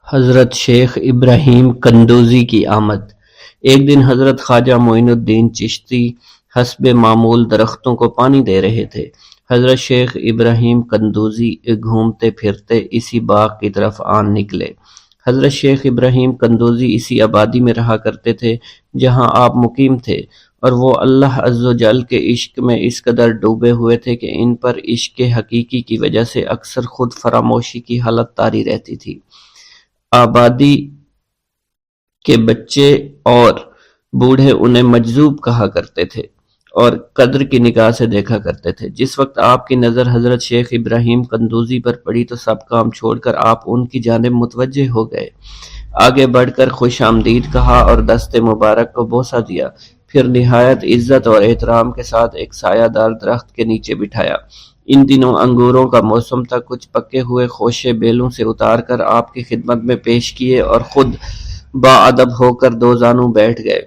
حضرت شیخ ابراہیم قندوزی کی آمد۔ ایک دن حضرت خواجہ معین الدین چشتی حسب معمول درختوں کو پانی دے رہے تھے۔ حضرت شیخ ابراہیم قندوزی گھومتے پھرتے اسی باغ کی طرف آن نکلے۔ حضرت شیخ ابراہیم قندوزی اسی آبادی میں رہا کرتے تھے جہاں آپ مقیم تھے، اور وہ اللہ عز و جل کے عشق میں اس قدر ڈوبے ہوئے تھے کہ ان پر عشق حقیقی کی وجہ سے اکثر خود فراموشی کی حالت طاری رہتی تھی۔ آبادی کے بچے اور بوڑھے انہیں مجذوب کہا کرتے تھے اور قدر کی نگاہ سے دیکھا کرتے تھے۔ جس وقت آپ کی نظر حضرت شیخ ابراہیم قندوزی پر پڑی تو سب کام چھوڑ کر آپ ان کی جانب متوجہ ہو گئے۔ آگے بڑھ کر خوش آمدید کہا اور دست مبارک کو بوسہ دیا، پھر نہایت عزت اور احترام کے ساتھ ایک سایہ دار درخت کے نیچے بٹھایا۔ ان دنوں انگوروں کا موسم تھا، کچھ پکے ہوئے خوشے بیلوں سے اتار کر آپ کی خدمت میں پیش کیے اور خود باادب ہو کر دو زانوں بیٹھ گئے۔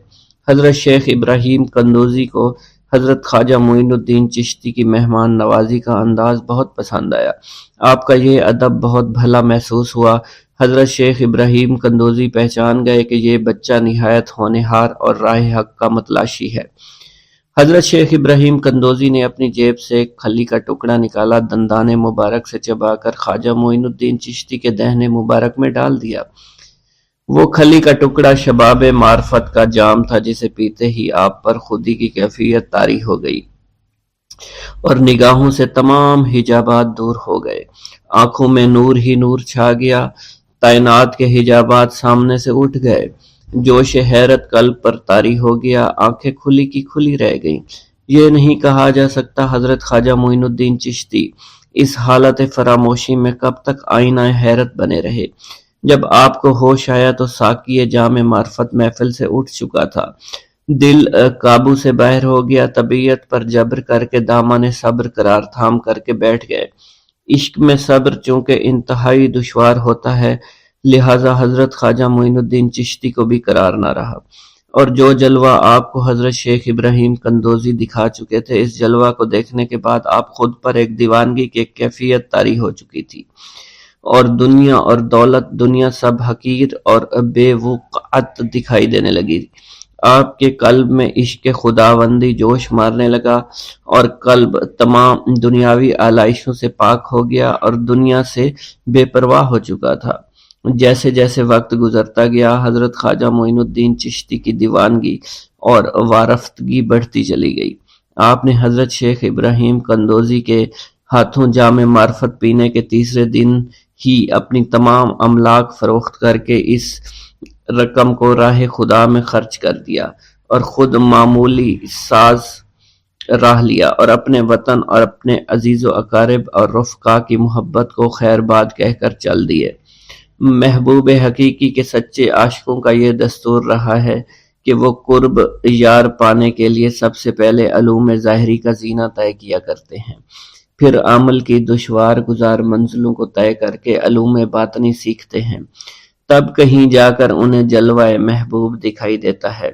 حضرت شیخ ابراہیم قندوزی کو حضرت خواجہ معین الدین چشتی کی مہمان نوازی کا انداز بہت پسند آیا۔ آپ کا یہ ادب بہت بھلا محسوس ہوا۔ حضرت شیخ ابراہیم قندوزی پہچان گئے کہ یہ بچہ نہایت ہونہار اور راہ حق کا متلاشی ہے۔ حضرت شیخ ابراہیم قندوزی نے اپنی جیب سے ایک کھلی کا ٹکڑا نکالا، دندان مبارک سے چبا کر خواجہ معین الدین چشتی کے دہنے مبارک میں ڈال دیا۔ وہ کھلی کا ٹکڑا شباب معرفت کا جام تھا جسے پیتے ہی آپ پر خودی کی کیفیت طاری ہو گئی اور نگاہوں سے تمام حجابات دور ہو گئے۔ آنکھوں میں نور ہی نور چھا گیا، تعینات کے حجابات سامنے سے اٹھ گئے، جوش حیرت قلب پر طاری ہو گیا، آنکھیں کھلی کی کھلی رہ گئیں۔ یہ نہیں کہا جا سکتا حضرت خواجہ معین الدین چشتی اس حالت فراموشی میں کب تک آئینہ حیرت بنے رہے۔ جب آپ کو ہوش آیا تو ساقی جام معرفت محفل سے اٹھ چکا تھا، دل قابو سے باہر ہو گیا، طبیعت پر جبر کر کے دامن صبر قرار تھام کر کے بیٹھ گئے۔ عشق میں صبر چونکہ انتہائی دشوار ہوتا ہے، لہٰذا حضرت خواجہ معین الدین چشتی کو بھی قرار نہ رہا، اور جو جلوہ آپ کو حضرت شیخ ابراہیم قندوزی دکھا چکے تھے، اس جلوہ کو دیکھنے کے بعد آپ خود پر ایک دیوانگی کی ایک کیفیت طاری ہو چکی تھی، اور دنیا اور دولت، دنیا سب حقیر اور بے وقعت دکھائی دینے لگی۔ آپ کے قلب میں عشق خداوندی جوش مارنے لگا اور قلب تمام دنیاوی آلائشوں سے پاک ہو گیا اور دنیا سے بے پرواہ ہو چکا تھا۔ جیسے جیسے وقت گزرتا گیا، حضرت خواجہ معین الدین چشتی کی دیوانگی اور وارفتگی بڑھتی چلی گئی۔ آپ نے حضرت شیخ ابراہیم قندوزی کے ہاتھوں جام معرفت پینے کے تیسرے دن ہی اپنی تمام املاک فروخت کر کے اس رقم کو راہ خدا میں خرچ کر دیا اور خود معمولی ساز راہ لیا اور اپنے وطن اور اپنے عزیز و اقارب اور رفقا کی محبت کو خیر باد کہہ کر چل دیے۔ محبوب حقیقی کے سچے عاشقوں کا یہ دستور رہا ہے کہ وہ قرب یار پانے کے لیے سب سے پہلے علوم ظاہری کا زینہ طے کیا کرتے ہیں، پھر عمل کی دشوار گزار منزلوں کو طے کر کے علوم باطنی سیکھتے ہیں، تب کہیں جا کر انہیں جلوہ محبوب دکھائی دیتا ہے۔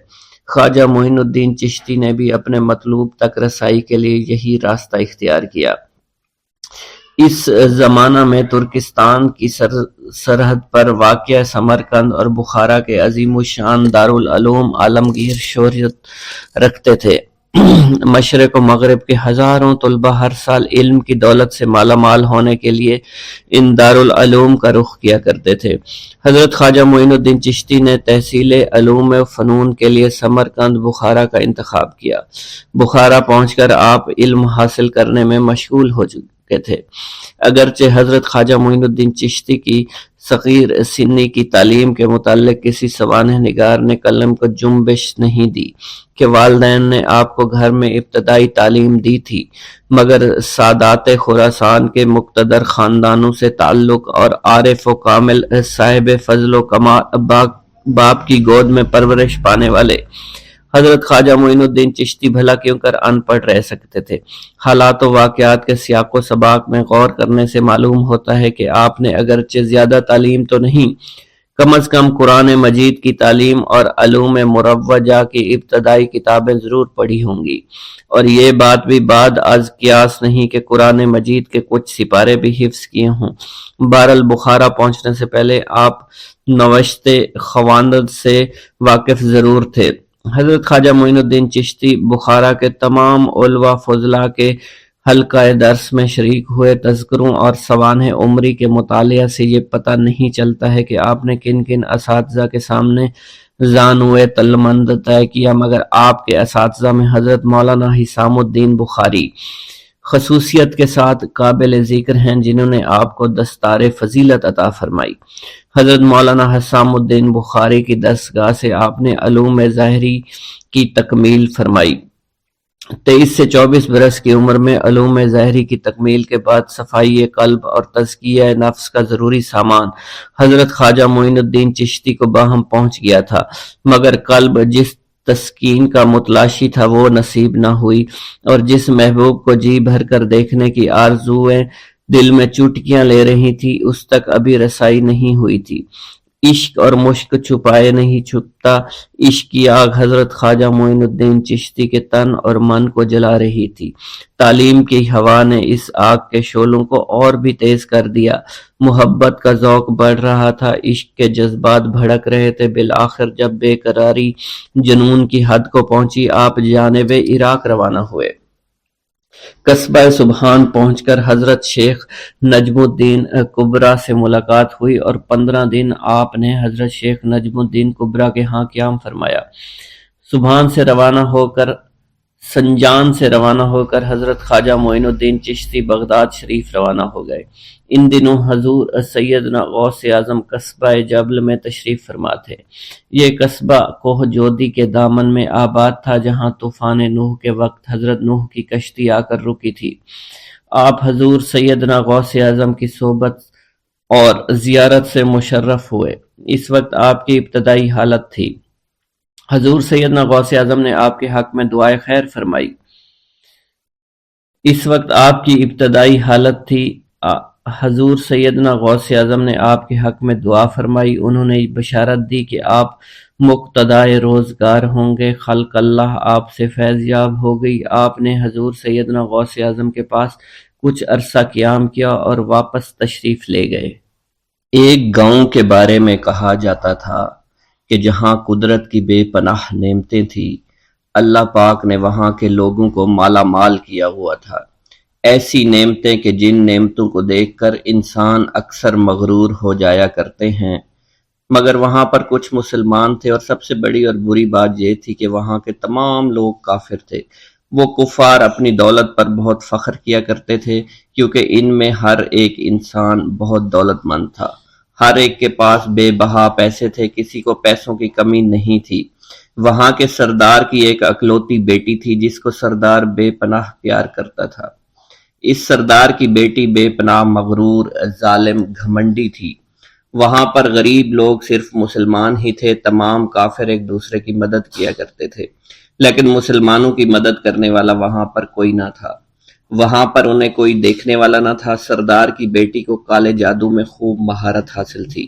خواجہ معین الدین چشتی نے بھی اپنے مطلوب تک رسائی کے لیے یہی راستہ اختیار کیا۔ اس زمانہ میں ترکستان کی سرحد پر واقع سمرقند اور بخارا کے عظیم الشان دارالعلوم عالمگیر شہرت رکھتے تھے۔ مشرق و مغرب کے ہزاروں طلبہ ہر سال علم کی دولت سے مالا مال ہونے کے لیے ان دارالعلوم کا رخ کیا کرتے تھے۔ حضرت خواجہ معین الدین چشتی نے تحصیل علوم و فنون کے لیے سمرقند بخارا کا انتخاب کیا۔ بخارا پہنچ کر آپ علم حاصل کرنے میں مشغول ہو چکے تھے، اگرچہ حضرت خواجہ معین الدین چشتی کی صغیر سنی کی تعلیم کے متعلق کسی سوانح نگار نے قلم کو جنبش نہیں دی کہ والدین نے آپ کو گھر میں ابتدائی تعلیم دی تھی، مگر سادات خراسان کے مقتدر خاندانوں سے تعلق اور عارف و کامل صاحب فضل و کمال باپ کی گود میں پرورش پانے والے حضرت خواجہ معین الدین چشتی بھلا کیوں کر ان پڑھ رہ سکتے تھے۔ حالات و واقعات کے سیاق و سباق میں غور کرنے سے معلوم ہوتا ہے کہ آپ نے اگرچہ زیادہ تعلیم تو نہیں، کم از کم قرآن مجید کی تعلیم اور علوم مروجہ کی ابتدائی کتابیں ضرور پڑھی ہوں گی، اور یہ بات بھی بعد از قیاس نہیں کہ قرآن مجید کے کچھ سپارے بھی حفظ کیے ہوں۔ بہرحال بخارا پہنچنے سے پہلے آپ نوشت خواندند سے واقف ضرور تھے۔ حضرت خواجہ معین الدین چشتی بخارا کے تمام علماء فضلاء کے حلقہ درس میں شریک ہوئے۔ تذکروں اور سوانح عمری کے مطالعہ سے یہ پتہ نہیں چلتا ہے کہ آپ نے کن کن اساتذہ کے سامنے زانوئے تلمند طے کیا، مگر آپ کے اساتذہ میں حضرت مولانا حسام الدین بخاری خصوصیت کے ساتھ قابل ذکر ہیں، جنہوں نے آپ کو دستار فضیلت عطا فرمائی۔ حضرت مولانا حسام الدین بخاری کی دستگاہ سے آپ نے علوم ظاہری کی تکمیل فرمائی۔ 23 سے 24 برس کی عمر میں علوم ظاہری کی تکمیل کے بعد صفائی قلب اور تزکیہ نفس کا ضروری سامان حضرت خواجہ معین الدین چشتی کو باہم پہنچ گیا تھا، مگر قلب جس تسکین کا متلاشی تھا وہ نصیب نہ ہوئی، اور جس محبوب کو جی بھر کر دیکھنے کی آرزویں دل میں چوٹکیاں لے رہی تھی اس تک ابھی رسائی نہیں ہوئی تھی۔ عشق اور مشک چھپائے نہیں چھپتا، عشق کی آگ حضرت خواجہ معین الدین چشتی کے تن اور من کو جلا رہی تھی۔ تعلیم کی ہوا نے اس آگ کے شعلوں کو اور بھی تیز کر دیا، محبت کا ذوق بڑھ رہا تھا، عشق کے جذبات بھڑک رہے تھے۔ بالآخر جب بے قراری جنون کی حد کو پہنچی، آپ جانب عراق روانہ ہوئے۔ قصبہ سبحان پہنچ کر حضرت شیخ نجم الدین کبرا سے ملاقات ہوئی، اور 15 دن آپ نے حضرت شیخ نجم الدین کبرا کے ہاں قیام فرمایا۔ سبحان سے روانہ ہو کر حضرت خواجہ معین الدین چشتی بغداد شریف روانہ ہو گئے۔ ان دنوں حضور سیدنا غوث اعظم قصبہ جبل میں تشریف فرما تھے۔ یہ قصبہ کوہ جودی کے دامن میں آباد تھا، جہاں طوفان نوح کے وقت حضرت نوح کی کشتی آ کر رکی تھی۔ آپ حضور سیدنا غوث اعظم کی صحبت اور زیارت سے مشرف ہوئے۔ اس وقت آپ کی ابتدائی حالت تھی۔ حضور سیدنا غوث اعظم نے آپ کے حق میں دعائے خیر فرمائی۔ اس وقت آپ کی ابتدائی حالت تھی۔ حضور سیدنا غوث اعظم نے آپ کے حق میں دعا فرمائی۔ انہوں نے بشارت دی کہ آپ مقتدائے روزگار ہوں گے۔ خلق اللہ آپ سے فیض یاب ہو گئی۔ آپ نے حضور سیدنا غوث اعظم کے پاس کچھ عرصہ قیام کیا اور واپس تشریف لے گئے۔ ایک گاؤں کے بارے میں کہا جاتا تھا کہ جہاں قدرت کی بے پناہ نعمتیں تھیں، اللہ پاک نے وہاں کے لوگوں کو مالا مال کیا ہوا تھا۔ ایسی نعمتیں کہ جن نعمتوں کو دیکھ کر انسان اکثر مغرور ہو جایا کرتے ہیں، مگر وہاں پر کچھ مسلمان تھے، اور سب سے بڑی اور بری بات یہ تھی کہ وہاں کے تمام لوگ کافر تھے۔ وہ کفار اپنی دولت پر بہت فخر کیا کرتے تھے، کیونکہ ان میں ہر ایک انسان بہت دولت مند تھا۔ ہر ایک کے پاس بے بہا پیسے تھے، کسی کو پیسوں کی کمی نہیں تھی۔ وہاں کے سردار کی ایک اکلوتی بیٹی تھی جس کو سردار بے پناہ پیار کرتا تھا۔ اس سردار کی بیٹی بے پناہ مغرور، ظالم، گھمنڈی تھی۔ وہاں پر غریب لوگ صرف مسلمان ہی تھے، تمام کافر ایک دوسرے کی مدد کیا کرتے تھے، لیکن مسلمانوں کی مدد کرنے والا وہاں پر کوئی نہ تھا۔ وہاں پر انہیں کوئی دیکھنے والا نہ تھا۔ سردار کی بیٹی کو کالے جادو میں خوب مہارت حاصل تھی،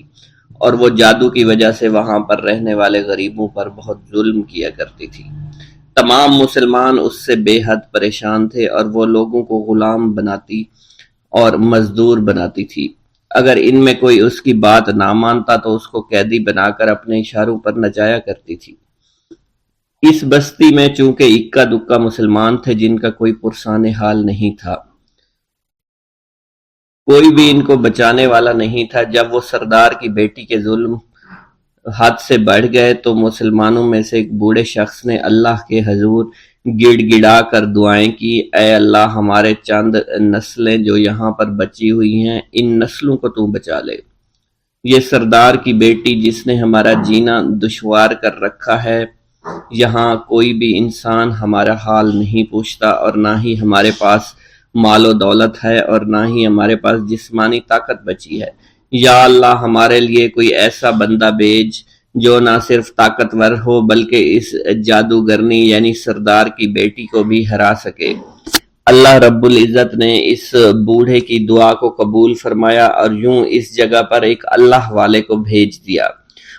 اور وہ جادو کی وجہ سے وہاں پر رہنے والے غریبوں پر بہت ظلم کیا کرتی تھی۔ تمام مسلمان اس سے بے حد پریشان تھے، اور وہ لوگوں کو غلام بناتی اور مزدور بناتی تھی۔ اگر ان میں کوئی اس کی بات نہ مانتا تو اس کو قیدی بنا کر اپنے اشاروں پر نچایا کرتی تھی۔ اس بستی میں چونکہ اکا دکا مسلمان تھے جن کا کوئی پرسان حال نہیں تھا، کوئی بھی ان کو بچانے والا نہیں تھا۔ جب وہ سردار کی بیٹی کے ظلم حد سے بڑھ گئے تو مسلمانوں میں سے ایک بوڑھے شخص نے اللہ کے حضور گڑ گڑا کر دعائیں کی، اے اللہ، ہمارے چند نسلیں جو یہاں پر بچی ہوئی ہیں، ان نسلوں کو تو بچا لے۔ یہ سردار کی بیٹی جس نے ہمارا جینا دشوار کر رکھا ہے، یہاں کوئی بھی انسان ہمارا حال نہیں پوچھتا، اور نہ ہی ہمارے پاس مال و دولت ہے، اور نہ ہی ہمارے پاس جسمانی طاقت بچی ہے۔ یا اللہ، ہمارے لیے کوئی ایسا بندہ بھیج جو نہ صرف طاقتور ہو بلکہ اس جادوگرنی یعنی سردار کی بیٹی کو بھی ہرا سکے۔ اللہ رب العزت نے اس بوڑھے کی دعا کو قبول فرمایا اور یوں اس جگہ پر ایک اللہ والے کو بھیج دیا،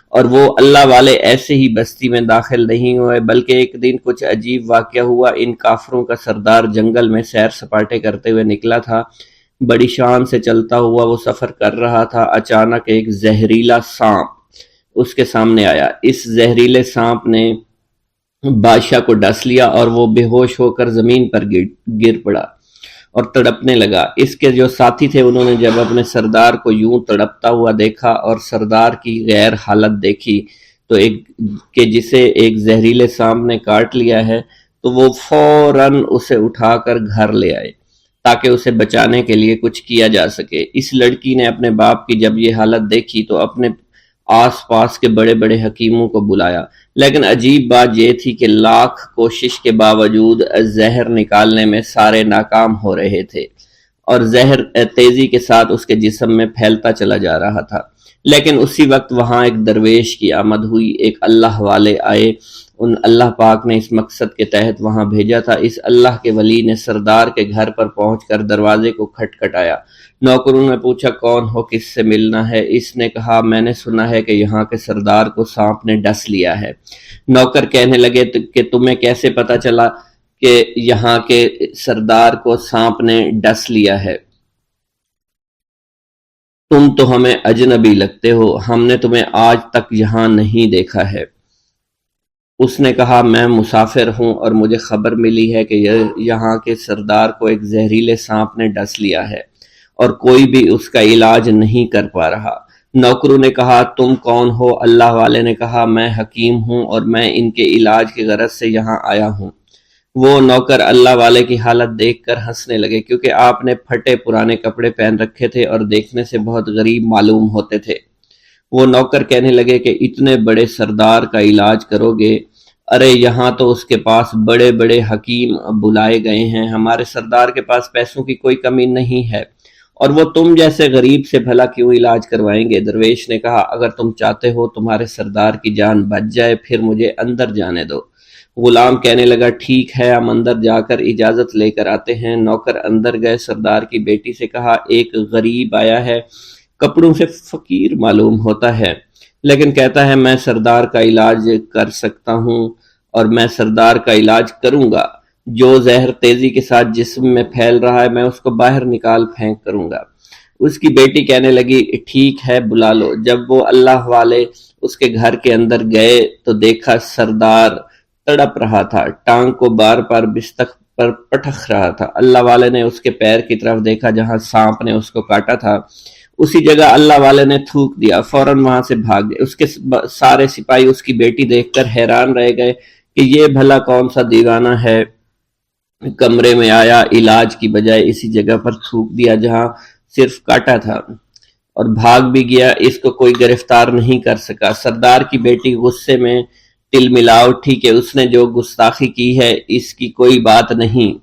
اور وہ اللہ والے ایسے ہی بستی میں داخل نہیں ہوئے بلکہ ایک دن کچھ عجیب واقعہ ہوا۔ ان کافروں کا سردار جنگل میں سیر سپاٹے کرتے ہوئے نکلا تھا، بڑی شان سے چلتا ہوا وہ سفر کر رہا تھا۔ اچانک ایک زہریلا سانپ اس کے سامنے آیا۔ اس زہریلے سانپ نے بادشاہ کو ڈس لیا اور وہ بے ہوش ہو کر زمین پر گر پڑا اور تڑپنے لگا۔ اس کے جو ساتھی تھے انہوں نے جب اپنے سردار کو یوں تڑپتا ہوا دیکھا اور سردار کی غیر حالت دیکھی تو کہ جسے ایک زہریلے سانپ نے کاٹ لیا ہے، تو وہ فوراً اسے اٹھا کر گھر لے آئے تاکہ اسے بچانے کے لیے کچھ کیا جا سکے۔ اس لڑکی نے اپنے باپ کی جب یہ حالت دیکھی تو اپنے آس پاس کے بڑے بڑے حکیموں کو بلایا، لیکن عجیب بات یہ تھی کہ لاکھ کوشش کے باوجود زہر نکالنے میں سارے ناکام ہو رہے تھے اور زہر تیزی کے ساتھ اس کے جسم میں پھیلتا چلا جا رہا تھا۔ لیکن اسی وقت وہاں ایک درویش کی آمد ہوئی، ایک اللہ والے آئے، ان اللہ پاک نے اس مقصد کے تحت وہاں بھیجا تھا۔ اس اللہ کے ولی نے سردار کے گھر پر پہنچ کر دروازے کو کھٹکھٹایا۔ نوکروں نے پوچھا کون ہو، کس سے ملنا ہے؟ اس نے کہا میں نے سنا ہے کہ یہاں کے سردار کو سانپ نے ڈس لیا ہے۔ نوکر کہنے لگے کہ تمہیں کیسے پتا چلا کہ یہاں کے سردار کو سانپ نے ڈس لیا ہے؟ تم تو ہمیں اجنبی لگتے ہو، ہم نے تمہیں آج تک یہاں نہیں دیکھا ہے۔ اس نے کہا میں مسافر ہوں اور مجھے خبر ملی ہے کہ یہاں کے سردار کو ایک زہریلے سانپ نے ڈس لیا ہے اور کوئی بھی اس کا علاج نہیں کر پا رہا۔ نوکروں نے کہا تم کون ہو؟ اللہ والے نے کہا میں حکیم ہوں اور میں ان کے علاج کی غرض سے یہاں آیا ہوں۔ وہ نوکر اللہ والے کی حالت دیکھ کر ہنسنے لگے، کیونکہ آپ نے پھٹے پرانے کپڑے پہن رکھے تھے اور دیکھنے سے بہت غریب معلوم ہوتے تھے۔ وہ نوکر کہنے لگے کہ اتنے بڑے سردار کا علاج کرو گے؟ ارے یہاں تو اس کے پاس بڑے بڑے حکیم بلائے گئے ہیں، ہمارے سردار کے پاس پیسوں کی کوئی کمی نہیں ہے، اور وہ تم جیسے غریب سے بھلا کیوں علاج کروائیں گے؟ درویش نے کہا اگر تم چاہتے ہو تمہارے سردار کی جان بچ جائے پھر مجھے اندر جانے دو۔ غلام کہنے لگا ٹھیک ہے، ہم اندر جا کر اجازت لے کر آتے ہیں۔ نوکر اندر گئے، سردار کی بیٹی سے کہا ایک غریب آیا ہے، کپڑوں سے فقیر معلوم ہوتا ہے، لیکن کہتا ہے میں سردار کا علاج کر سکتا ہوں اور میں سردار کا علاج کروں گا۔ جو زہر تیزی کے ساتھ جسم میں پھیل رہا ہے میں اس کو باہر نکال پھینک کروں گا۔ اس کی بیٹی کہنے لگی ٹھیک ہے بلا لو۔ جب وہ اللہ والے اس کے گھر کے اندر گئے تو دیکھا سردار تڑپ رہا تھا، ٹانگ کو بار بار بستر پر پٹخ رہا تھا۔ اللہ والے نے اس کے پیر کی طرف دیکھا جہاں سانپ نے اس کو کاٹا تھا، اسی جگہ اللہ والے نے تھوک دیا، فوراً وہاں سے بھاگ گئے۔ اس کے سارے سپاہی اس کی بیٹی دیکھ کر حیران رہ گئے کہ یہ بھلا کون سا دیوانہ ہے، کمرے میں آیا، علاج کی بجائے اسی جگہ پر تھوک دیا جہاں صرف کاٹا تھا، اور بھاگ بھی گیا، اس کو کوئی گرفتار نہیں کر سکا۔ سردار کی بیٹی غصے میں تل ملا اٹھی کہ اس نے جو گستاخی کی ہے اس کی کوئی بات نہیں،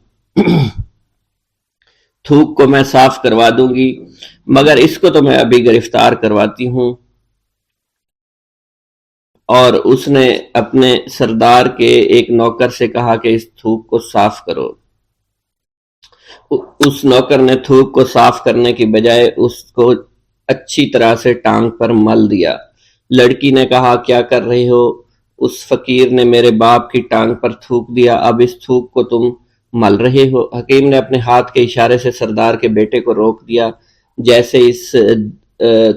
تھوک کو میں صاف کروا دوں گی، مگر اس کو تو میں ابھی گرفتار کرواتی ہوں۔ اور اس نے اپنے سردار کے ایک نوکر سے کہا کہ اس تھوک کو صاف کرو۔ اس نوکر نے تھوک کو صاف کرنے کی بجائے اس کو اچھی طرح سے ٹانگ پر مل دیا۔ لڑکی نے کہا کیا کر رہے ہو؟ اس فقیر نے میرے باپ کی ٹانگ پر تھوک دیا، اب اس تھوک کو تم مل رہے ہو؟ حکیم نے اپنے ہاتھ کے اشارے سے سردار کے بیٹے کو روک دیا۔ جیسے اس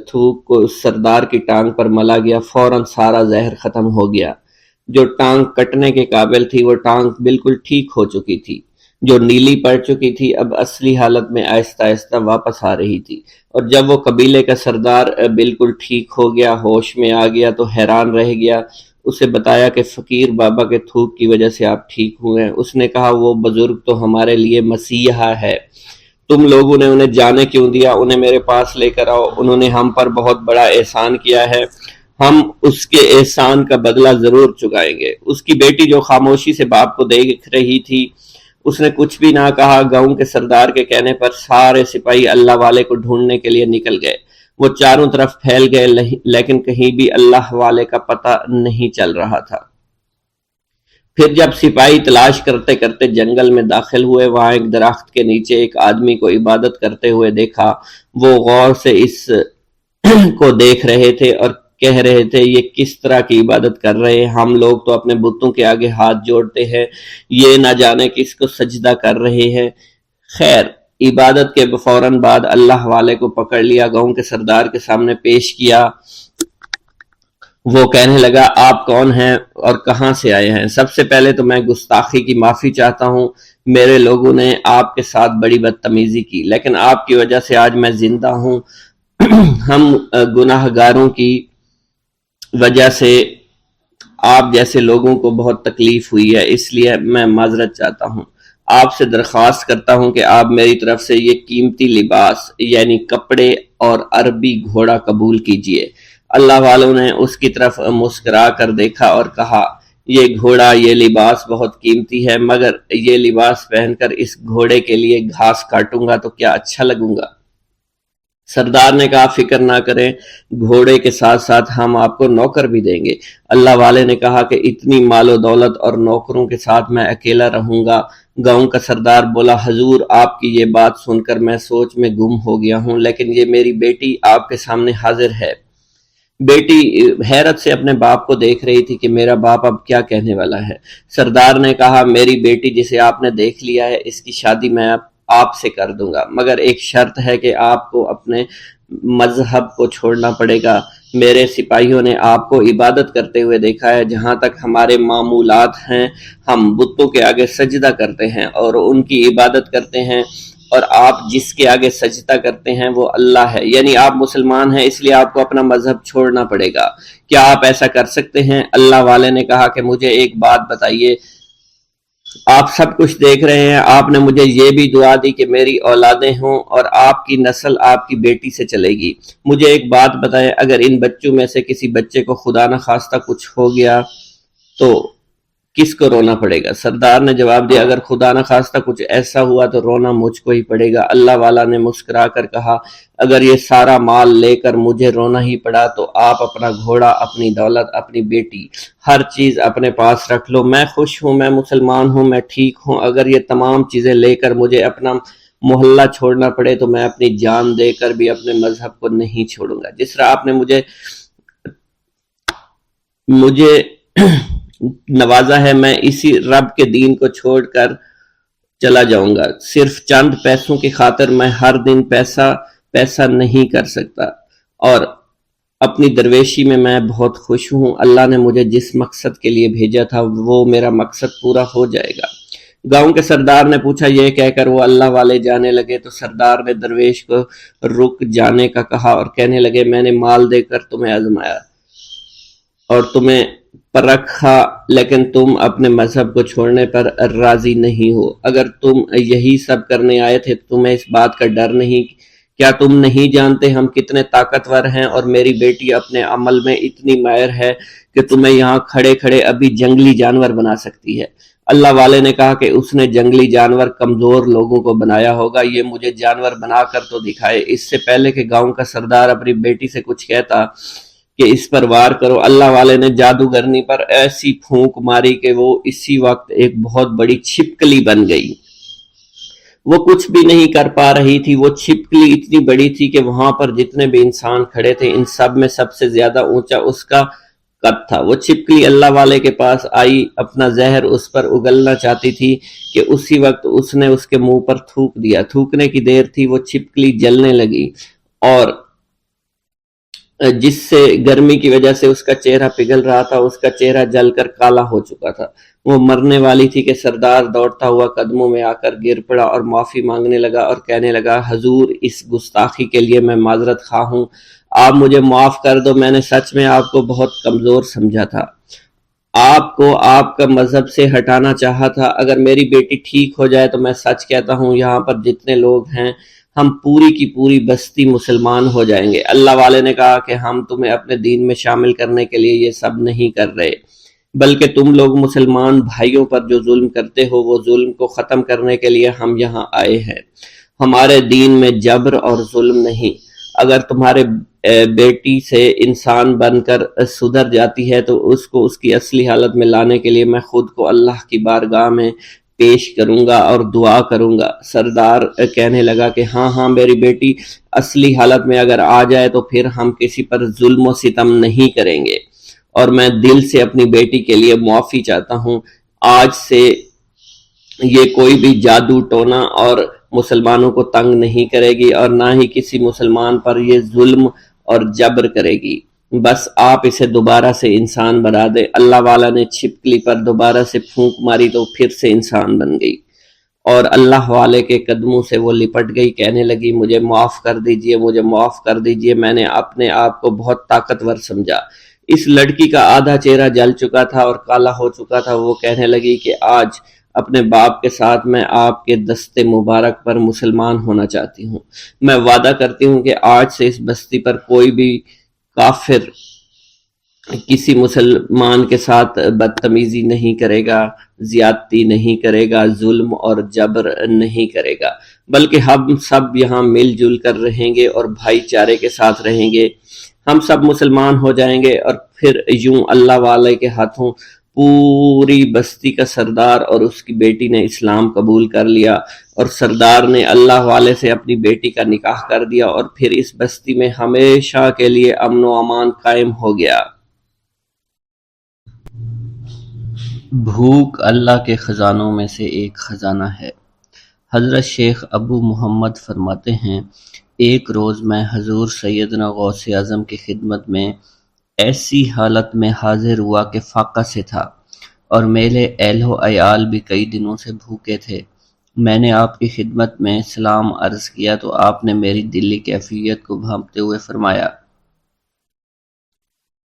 تھوک کو سردار کی ٹانگ پر ملا گیا فوراً سارا زہر ختم ہو گیا۔ جو ٹانگ کٹنے کے قابل تھی وہ ٹانگ بالکل ٹھیک ہو چکی تھی، جو نیلی پڑ چکی تھی اب اصلی حالت میں آہستہ آہستہ واپس آ رہی تھی۔ اور جب وہ قبیلے کا سردار بالکل ٹھیک ہو گیا، ہوش میں آ گیا تو حیران رہ گیا۔ اسے بتایا کہ فقیر بابا کے تھوک کی وجہ سے آپ ٹھیک ہوئے ہیں۔ اس نے کہا وہ بزرگ تو ہمارے لیے مسیحا ہے، تم لوگوں نے انہیں جانے کیوں دیا؟ انہیں میرے پاس لے کر آؤ، انہوں نے ہم پر بہت بڑا احسان کیا ہے، ہم اس کے احسان کا بدلہ ضرور چکائیں گے۔ اس کی بیٹی جو خاموشی سے باپ کو دیکھ رہی تھی اس نے کچھ بھی نہ کہا۔ گاؤں کے سردار کے کہنے پر سارے سپاہی اللہ والے کو ڈھونڈنے کے لیے نکل گئے۔ وہ چاروں طرف پھیل گئے لیکن کہیں بھی اللہ والے کا پتہ نہیں چل رہا تھا۔ پھر جب سپاہی تلاش کرتے کرتے جنگل میں داخل ہوئے، وہاں ایک درخت کے نیچے ایک آدمی کو عبادت کرتے ہوئے دیکھا۔ وہ غور سے اس کو دیکھ رہے تھے اور کہہ رہے تھے، یہ کس طرح کی عبادت کر رہے ہیں؟ ہم لوگ تو اپنے بتوں کے آگے ہاتھ جوڑتے ہیں، یہ نہ جانے کس کو سجدہ کر رہے ہیں۔ خیر، عبادت کے فوراً بعد اللہ والے کو پکڑ لیا، گاؤں کے سردار کے سامنے پیش کیا۔ وہ کہنے لگا، آپ کون ہیں اور کہاں سے آئے ہیں؟ سب سے پہلے تو میں گستاخی کی معافی چاہتا ہوں، میرے لوگوں نے آپ کے ساتھ بڑی بدتمیزی کی، لیکن آپ کی وجہ سے آج میں زندہ ہوں۔ ہم گناہ گاروں کی وجہ سے آپ جیسے لوگوں کو بہت تکلیف ہوئی ہے، اس لیے میں معذرت چاہتا ہوں۔ آپ سے درخواست کرتا ہوں کہ آپ میری طرف سے یہ قیمتی لباس یعنی کپڑے اور عربی گھوڑا قبول کیجئے۔ اللہ والوں نے اس کی طرف مسکرا کر دیکھا اور کہا، یہ گھوڑا، یہ لباس بہت قیمتی ہے، مگر یہ لباس پہن کر اس گھوڑے کے لیے گھاس کاٹوں گا تو کیا اچھا لگوں گا؟ سردار نے کہا، فکر نہ کریں، گھوڑے کے ساتھ ساتھ ہم آپ کو نوکر بھی دیں گے۔ اللہ والے نے کہا کہ اتنی مال و دولت اور نوکروں کے ساتھ میں اکیلا رہوں گا؟ گاؤں کا سردار بولا، حضور آپ کی یہ بات سن کر میں سوچ میں گم ہو گیا ہوں، لیکن یہ میری بیٹی آپ کے سامنے حاضر ہے۔ بیٹی حیرت سے اپنے باپ کو دیکھ رہی تھی کہ میرا باپ اب کیا کہنے والا ہے۔ سردار نے کہا، میری بیٹی جسے آپ نے دیکھ لیا ہے، اس کی شادی میں آپ سے کر دوں گا، مگر ایک شرط ہے کہ آپ کو اپنے مذہب کو چھوڑنا پڑے گا۔ میرے سپاہیوں نے آپ کو عبادت کرتے ہوئے دیکھا ہے، جہاں تک ہمارے معمولات ہیں ہم بتوں کے آگے سجدہ کرتے ہیں اور ان کی عبادت کرتے ہیں، اور آپ جس کے آگے سجدہ کرتے ہیں وہ اللہ ہے، یعنی آپ مسلمان ہیں، اس لیے آپ کو اپنا مذہب چھوڑنا پڑے گا۔ کیا آپ ایسا کر سکتے ہیں؟ اللہ والے نے کہا کہ مجھے ایک بات بتائیے، آپ سب کچھ دیکھ رہے ہیں، آپ نے مجھے یہ بھی دعا دی کہ میری اولادیں ہوں اور آپ کی نسل آپ کی بیٹی سے چلے گی۔ مجھے ایک بات بتائیں، اگر ان بچوں میں سے کسی بچے کو خدا نہ خواستہ کچھ ہو گیا تو کس کو رونا پڑے گا؟ سردار نے جواب دیا، اگر خدا نہ خواستہ کچھ ایسا ہوا تو رونا مجھ کو ہی پڑے گا۔ اللہ والا نے مسکرا کر کہا، اگر یہ سارا مال لے کر مجھے رونا ہی پڑا تو آپ اپنا گھوڑا، اپنی دولت، اپنی بیٹی، ہر چیز اپنے پاس رکھ لو۔ میں خوش ہوں، میں مسلمان ہوں، میں ٹھیک ہوں۔ اگر یہ تمام چیزیں لے کر مجھے اپنا محلہ چھوڑنا پڑے تو میں اپنی جان دے کر بھی اپنے مذہب کو نہیں چھوڑوں گا۔ جس طرح آپ نے مجھے نوازا ہے، میں اسی رب کے دین کو چھوڑ کر چلا جاؤں گا۔ صرف چند پیسوں کی خاطر میں ہر دن پیسہ نہیں کر سکتا، اور اپنی درویشی میں بہت خوش ہوں۔ اللہ نے مجھے جس مقصد کے لیے بھیجا تھا وہ میرا مقصد پورا ہو جائے گا۔ گاؤں کے سردار نے پوچھا، یہ کہہ کر وہ اللہ والے جانے لگے تو سردار نے درویش کو رک جانے کا کہا اور کہنے لگے، میں نے مال دے کر تمہیں آزمایا اور تمہیں پرکھا، لیکن تم اپنے مذہب کو چھوڑنے پر راضی نہیں ہو۔ اگر تم یہی سب کرنے آئے تھے تو تمہیں اس بات کا ڈر نہیں؟ کیا تم نہیں جانتے ہم کتنے طاقتور ہیں، اور میری بیٹی اپنے عمل میں اتنی ماہر ہے کہ تمہیں یہاں کھڑے کھڑے ابھی جنگلی جانور بنا سکتی ہے۔ اللہ والے نے کہا کہ اس نے جنگلی جانور کمزور لوگوں کو بنایا ہوگا، یہ مجھے جانور بنا کر تو دکھائے۔ اس سے پہلے کہ گاؤں کا سردار اپنی بیٹی سے کچھ کہتا کہ اس پر وار کرو، اللہ والے نے جادوگرنی پر ایسی پھونک ماری کہ وہ اسی وقت ایک بہت بڑی چھپکلی بن گئی۔ وہ کچھ بھی نہیں کر پا رہی تھی، وہ چھپکلی اتنی بڑی تھی کہ وہاں پر جتنے بھی انسان کھڑے تھے ان سب میں سب سے زیادہ اونچا اس کا قد تھا۔ وہ چھپکلی اللہ والے کے پاس آئی، اپنا زہر اس پر اگلنا چاہتی تھی کہ اسی وقت اس نے اس کے منہ پر تھوک دیا۔ تھوکنے کی دیر تھی، وہ چھپکلی جلنے لگی اور جس سے گرمی کی وجہ سے اس کا چہرہ پگھل رہا تھا، اس کا چہرہ جل کر کالا ہو چکا تھا۔ وہ مرنے والی تھی کہ سردار دوڑتا ہوا قدموں میں آ کر گر پڑا اور معافی مانگنے لگا اور کہنے لگا، حضور اس گستاخی کے لیے میں معذرت خواہ ہوں، آپ مجھے معاف کر دو، میں نے سچ میں آپ کو بہت کمزور سمجھا تھا، آپ کو آپ کا مذہب سے ہٹانا چاہا تھا۔ اگر میری بیٹی ٹھیک ہو جائے تو میں سچ کہتا ہوں یہاں پر جتنے لوگ ہیں ہم پوری کی پوری بستی مسلمان ہو جائیں گے۔ اللہ والے نے کہا کہ ہم تمہیں اپنے دین میں شامل کرنے کے لیے یہ سب نہیں کر رہے، بلکہ تم لوگ مسلمان بھائیوں پر جو ظلم کرتے ہو وہ ظلم کو ختم کرنے کے لیے ہم یہاں آئے ہیں۔ ہمارے دین میں جبر اور ظلم نہیں۔ اگر تمہارے بیٹی سے انسان بن کر سدھر جاتی ہے تو اس کو اس کی اصلی حالت میں لانے کے لیے میں خود کو اللہ کی بارگاہ میں پیش کروں گا اور دعا کروں گا۔ سردار کہنے لگا کہ ہاں ہاں میری بیٹی اصلی حالت میں اگر آ جائے تو پھر ہم کسی پر ظلم و ستم نہیں کریں گے، اور میں دل سے اپنی بیٹی کے لیے معافی چاہتا ہوں۔ آج سے یہ کوئی بھی جادو ٹونا اور مسلمانوں کو تنگ نہیں کرے گی، اور نہ ہی کسی مسلمان پر یہ ظلم اور جبر کرے گی۔ بس آپ اسے دوبارہ سے انسان بنا دے۔ اللہ والا نے چھپکلی پر دوبارہ سے پھونک ماری تو پھر سے انسان بن گئی، اور اللہ والے کے قدموں سے وہ لپٹ گئی، کہنے لگی مجھے معاف کر دیجئے، مجھے معاف کر دیجئے، میں نے اپنے آپ کو بہت طاقتور سمجھا۔ اس لڑکی کا آدھا چہرہ جل چکا تھا اور کالا ہو چکا تھا۔ وہ کہنے لگی کہ آج اپنے باپ کے ساتھ میں آپ کے دست مبارک پر مسلمان ہونا چاہتی ہوں۔ میں وعدہ کرتی ہوں کہ آج سے اس بستی پر کوئی بھی کافر کسی مسلمان کے ساتھ بدتمیزی نہیں کرے گا، زیادتی نہیں کرے گا، ظلم اور جبر نہیں کرے گا، بلکہ ہم سب یہاں مل جل کر رہیں گے اور بھائی چارے کے ساتھ رہیں گے۔ ہم سب مسلمان ہو جائیں گے، اور پھر یوں اللہ والے کے ہاتھوں پوری بستی کا سردار اور اس کی بیٹی نے اسلام قبول کر لیا، اور سردار نے اللہ والے سے اپنی بیٹی کا نکاح کر دیا، اور پھر اس بستی میں ہمیشہ کے لیے امن و امان قائم ہو گیا۔ بھوک اللہ کے خزانوں میں سے ایک خزانہ ہے۔ حضرت شیخ ابو محمد فرماتے ہیں، ایک روز میں حضور سیدنا غوث اعظم کی خدمت میں ایسی حالت میں حاضر ہوا کہ فاقہ سے تھا، اور میرے اہل و عیال بھی کئی دنوں سے بھوکے تھے۔ میں نے آپ کی خدمت میں سلام عرض کیا تو آپ نے میری دلی کیفیت کو بھانپتے ہوئے فرمایا،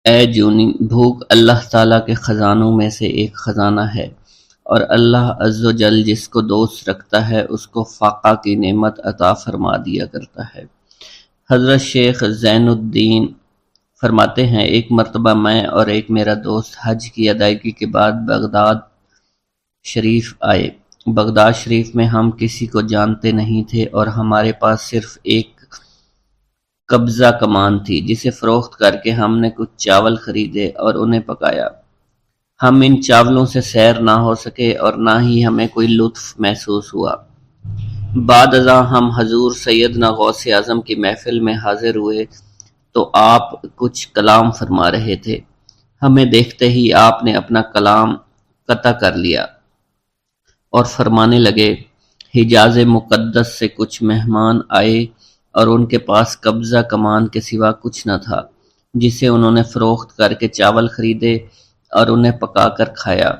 اے جونی، بھوک اللہ تعالیٰ کے خزانوں میں سے ایک خزانہ ہے، اور اللہ عز و جل جس کو دوست رکھتا ہے اس کو فاقہ کی نعمت عطا فرما دیا کرتا ہے۔ حضرت شیخ زین الدین فرماتے ہیں، ایک مرتبہ میں اور ایک میرا دوست حج کی ادائیگی کے بعد بغداد شریف آئے۔ بغداد شریف میں ہم کسی کو جانتے نہیں تھے، اور ہمارے پاس صرف ایک قبضہ کمان تھی جسے فروخت کر کے ہم نے کچھ چاول خریدے اور انہیں پکایا۔ ہم ان چاولوں سے سیر نہ ہو سکے اور نہ ہی ہمیں کوئی لطف محسوس ہوا۔ بعد ازاں ہم حضور سیدنا غوث اعظم کی محفل میں حاضر ہوئے تو آپ کچھ کلام فرما رہے تھے۔ ہمیں دیکھتے ہی آپ نے اپنا کلام قطع کر لیا اور فرمانے لگے، حجاز مقدس سے کچھ مہمان آئے اور ان کے پاس قبضہ کمان کے سوا کچھ نہ تھا، جسے انہوں نے فروخت کر کے چاول خریدے اور انہیں پکا کر کھایا،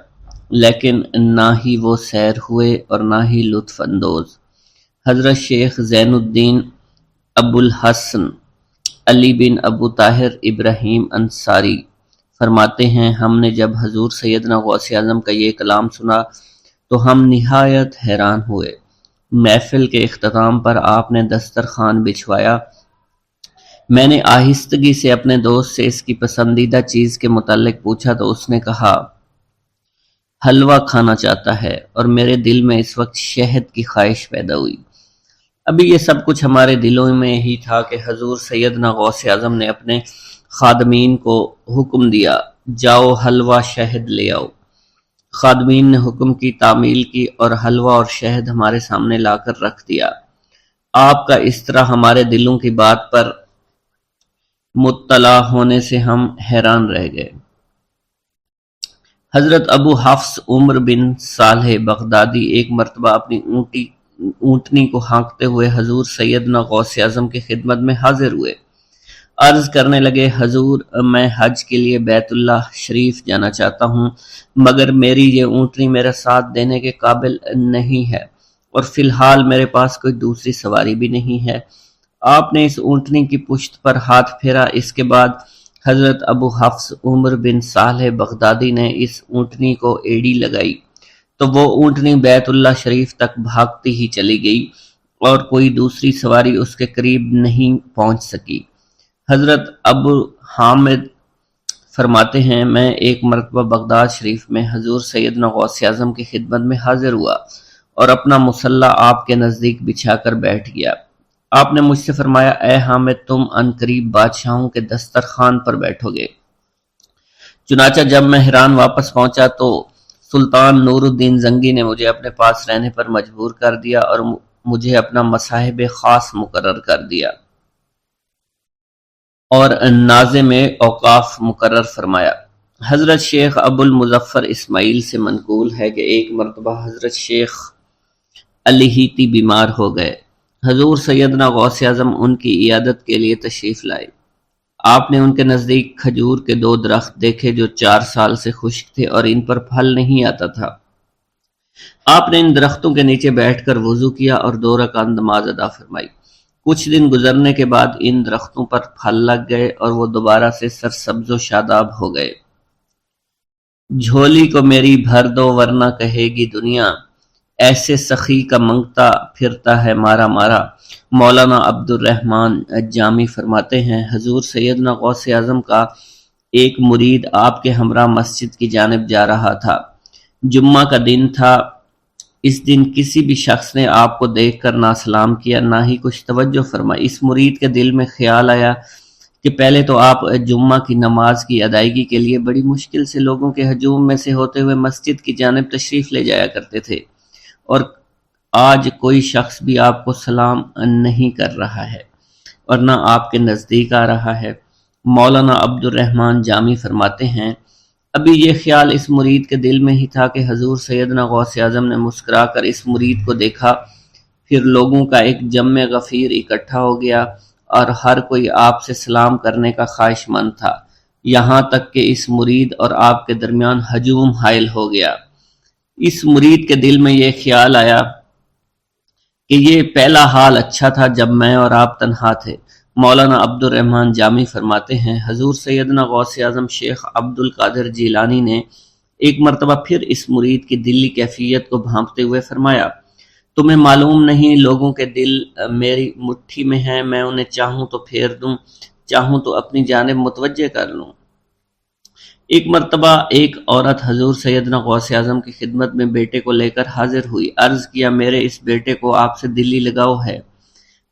لیکن نہ ہی وہ سیر ہوئے اور نہ ہی لطف اندوز۔ حضرت شیخ زین الدین ابو الحسن علی بن ابو طاہر ابراہیم انصاری فرماتے ہیں، ہم نے جب حضور سیدنا غوث اعظم کا یہ کلام سنا تو ہم نہایت حیران ہوئے۔ محفل کے اختتام پر آپ نے دسترخوان بچھوایا۔ میں نے آہستگی سے اپنے دوست سے اس کی پسندیدہ چیز کے متعلق پوچھا تو اس نے کہا، حلوہ کھانا چاہتا ہے، اور میرے دل میں اس وقت شہد کی خواہش پیدا ہوئی۔ ابھی یہ سب کچھ ہمارے دلوں میں ہی تھا کہ حضور سیدنا غوث اعظم نے اپنے خادمین کو حکم دیا، جاؤ حلوہ شہد لے آؤ۔ خادمین نے حکم کی تعمیل کی اور حلوہ اور شہد ہمارے سامنے لا کر رکھ دیا۔ آپ کا اس طرح ہمارے دلوں کی بات پر مطلع ہونے سے ہم حیران رہ گئے۔ حضرت ابو حفص عمر بن صالح بغدادی ایک مرتبہ اپنی اونٹنی کو ہانکتے ہوئے حضور سیدنا غوث اعظم کی خدمت میں حاضر ہوئے۔ عرض کرنے لگے، حضور، میں حج کے لیے بیت اللہ شریف جانا چاہتا ہوں، مگر میری یہ اونٹنی میرا ساتھ دینے کے قابل نہیں ہے، اور فی الحال میرے پاس کوئی دوسری سواری بھی نہیں ہے۔ آپ نے اس اونٹنی کی پشت پر ہاتھ پھیرا۔ اس کے بعد حضرت ابو حفص عمر بن صالح بغدادی نے اس اونٹنی کو ایڑی لگائی تو وہ اونٹنی بیت اللہ شریف تک بھاگتی ہی چلی گئی، اور کوئی دوسری سواری اس کے قریب نہیں پہنچ سکی۔ حضرت ابو حامد فرماتے ہیں، میں ایک مرتبہ بغداد شریف میں حضور سیدنا غوث اعظم کی خدمت میں حاضر ہوا اور اپنا مصلی آپ کے نزدیک بچھا کر بیٹھ گیا۔ آپ نے مجھ سے فرمایا اے حامد تم عنقریب بادشاہوں کے دسترخوان پر بیٹھو گے۔ چنانچہ جب میں ہران واپس پہنچا تو سلطان نور الدین زنگی نے مجھے اپنے پاس رہنے پر مجبور کر دیا اور مجھے اپنا مصاحب خاص مقرر کر دیا اور ناظم اوقاف مقرر فرمایا۔ حضرت شیخ ابو المظفر اسماعیل سے منقول ہے کہ ایک مرتبہ حضرت شیخ الہیتی بیمار ہو گئے۔ حضور سیدنا غوث اعظم ان کی عیادت کے لیے تشریف لائے۔ آپ نے ان کے نزدیک کھجور کے 2 درخت دیکھے جو 4 سال سے خشک تھے اور ان پر پھل نہیں آتا تھا۔ آپ نے ان درختوں کے نیچے بیٹھ کر وضو کیا اور 2 رکعت نماز ادا فرمائی۔ کچھ دن گزرنے کے بعد ان درختوں پر پھل لگ گئے اور وہ دوبارہ سے سرسبز و شاداب ہو گئے۔ جھولی کو میری بھر دو ورنہ کہے گی دنیا، ایسے سخی کا منگتا پھرتا ہے مارا مارا۔ مولانا عبد الرحمن جامی فرماتے ہیں حضور سیدنا غوث اعظم کا ایک مرید آپ کے ہمراہ مسجد کی جانب جا رہا تھا۔ جمعہ کا دن تھا۔ اس دن کسی بھی شخص نے آپ کو دیکھ کر نہ سلام کیا نہ ہی کچھ توجہ فرمائی۔ اس مرید کے دل میں خیال آیا کہ پہلے تو آپ جمعہ کی نماز کی ادائیگی کے لیے بڑی مشکل سے لوگوں کے ہجوم میں سے ہوتے ہوئے مسجد کی جانب تشریف لے جایا کرتے تھے، اور آج کوئی شخص بھی آپ کو سلام نہیں کر رہا ہے اور نہ آپ کے نزدیک آ رہا ہے۔ مولانا عبد الرحمن جامی فرماتے ہیں ابھی یہ خیال اس مرید کے دل میں ہی تھا کہ حضور سیدنا غوث اعظم نے مسکرا کر اس مرید کو دیکھا، پھر لوگوں کا ایک جمع غفیر اکٹھا ہو گیا اور ہر کوئی آپ سے سلام کرنے کا خواہش مند تھا، یہاں تک کہ اس مرید اور آپ کے درمیان ہجوم حائل ہو گیا۔ اس مرید کے دل میں یہ خیال آیا کہ یہ پہلا حال اچھا تھا جب میں اور آپ تنہا تھے۔ مولانا عبد الرحمن جامی فرماتے ہیں حضور سیدنا غوث اعظم شیخ عبد القادر جیلانی نے ایک مرتبہ پھر اس مرید کی دلی کیفیت کو بھانپتے ہوئے فرمایا تمہیں معلوم نہیں لوگوں کے دل میری مٹھی میں ہیں، میں انہیں چاہوں تو پھیر دوں، چاہوں تو اپنی جانب متوجہ کر لوں۔ ایک مرتبہ ایک عورت حضور سیدنا غوث اعظم کی خدمت میں بیٹے کو لے کر حاضر ہوئی۔ عرض کیا میرے اس بیٹے کو آپ سے دلی لگاؤ ہے،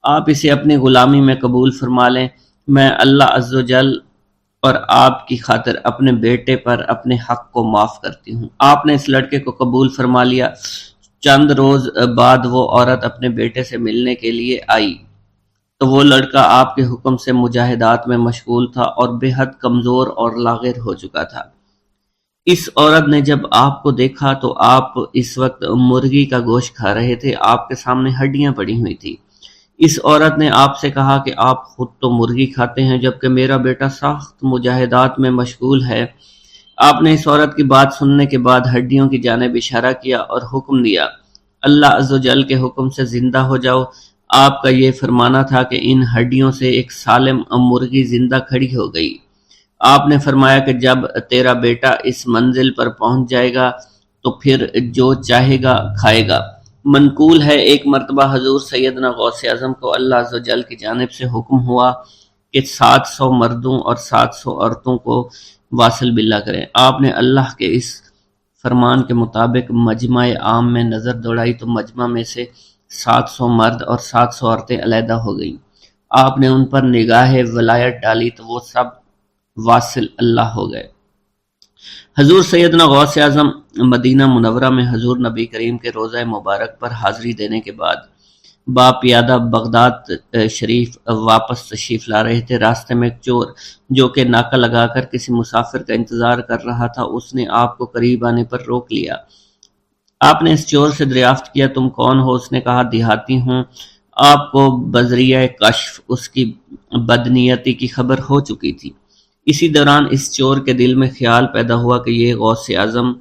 آپ اسے اپنی غلامی میں قبول فرما لیں، میں اللہ عز و جل اور آپ کی خاطر اپنے بیٹے پر اپنے حق کو معاف کرتی ہوں۔ آپ نے اس لڑکے کو قبول فرما لیا۔ چند روز بعد وہ عورت اپنے بیٹے سے ملنے کے لیے آئی تو وہ لڑکا آپ کے حکم سے مجاہدات میں مشغول تھا اور بے حد کمزور اور لاغر ہو چکا تھا۔ اس عورت نے جب آپ کو دیکھا تو آپ اس وقت مرغی کا گوشت کھا رہے تھے، آپ کے سامنے ہڈیاں پڑی ہوئی تھی۔ اس عورت نے آپ سے کہا کہ آپ خود تو مرغی کھاتے ہیں جبکہ میرا بیٹا سخت مجاہدات میں مشغول ہے۔ آپ نے اس عورت کی بات سننے کے بعد ہڈیوں کی جانب اشارہ کیا اور حکم دیا اللہ عز و جل کے حکم سے زندہ ہو جاؤ۔ آپ کا یہ فرمانا تھا کہ ان ہڈیوں سے ایک سالم مرغی زندہ کھڑی ہو گئی۔ آپ نے فرمایا کہ جب تیرا بیٹا اس منزل پر پہنچ جائے گا تو پھر جو چاہے گا کھائے گا۔ منقول ہے ایک مرتبہ حضور سیدنا غوث اعظم کو اللہ عز و جل کی جانب سے حکم ہوا کہ 700 مردوں اور 700 عورتوں کو واصل باللہ کریں۔ آپ نے اللہ کے اس فرمان کے مطابق مجمع عام میں نظر دوڑائی تو مجمع میں سے 700 مرد اور 700 عورتیں علیحدہ ہو گئیں۔ آپ نے ان پر نگاہ ولایت ڈالی تو وہ سب واصل اللہ ہو گئے۔ حضور سیدنا غوث اعظم مدینہ منورہ میں حضور نبی کریم کے روضہ مبارک پر حاضری دینے کے بعد با پیادہ بغداد شریف واپس تشریف لا رہے تھے۔ راستے میں ایک چور جو کہ ناکہ لگا کر کسی مسافر کا انتظار کر رہا تھا، اس نے آپ کو قریب آنے پر روک لیا۔ آپ نے اس چور سے دریافت کیا تم کون ہو؟ اس نے کہا دیہاتی ہوں۔ آپ کو بذریعہ کشف اس کی بدنیتی کی خبر ہو چکی تھی۔ اسی دوران اس چور کے دل میں خیال پیدا ہوا کہ یہ غوث اعظم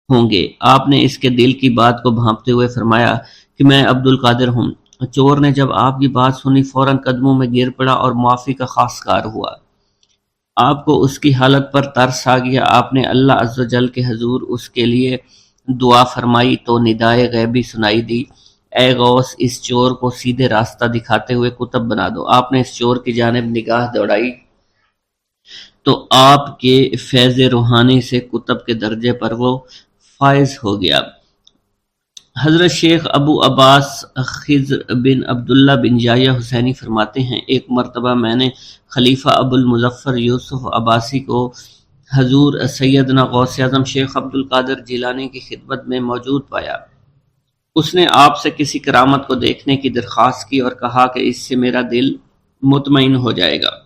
ہوں گے۔ آپ نے اس کے دل کی بات کو بھانپتے ہوئے فرمایا کہ میں عبد القادر ہوں۔ چور نے جب آپ کی بات سنی فوراً قدموں میں گر پڑا اور معافی کا خواستگار ہوا۔ آپ کو اس کی حالت پر ترس آ گیا۔ آپ نے اللہ عز و جل کے حضور اس کے لیے دعا فرمائی تو ندائے غیبی سنائی دی اے غوث اس چور کو سیدھے راستہ دکھاتے ہوئے قطب بنا دو۔ آپ نے اس چور کی جانب نگاہ دوڑائی تو آپ کے فیض روحانی سے قطب کے درجے پر وہ فائز ہو گیا۔ حضرت شیخ ابو عباس خضر بن عبداللہ بن یحییٰ حسینی فرماتے ہیں، ایک مرتبہ میں نے خلیفہ ابو المظفر یوسف عباسی کو حضور سیدنا غوث اعظم شیخ عبد القادر جیلانی کی خدمت میں موجود پایا۔ اس نے آپ سے کسی کرامت کو دیکھنے کی درخواست کی اور کہا کہ اس سے میرا دل مطمئن ہو جائے گا۔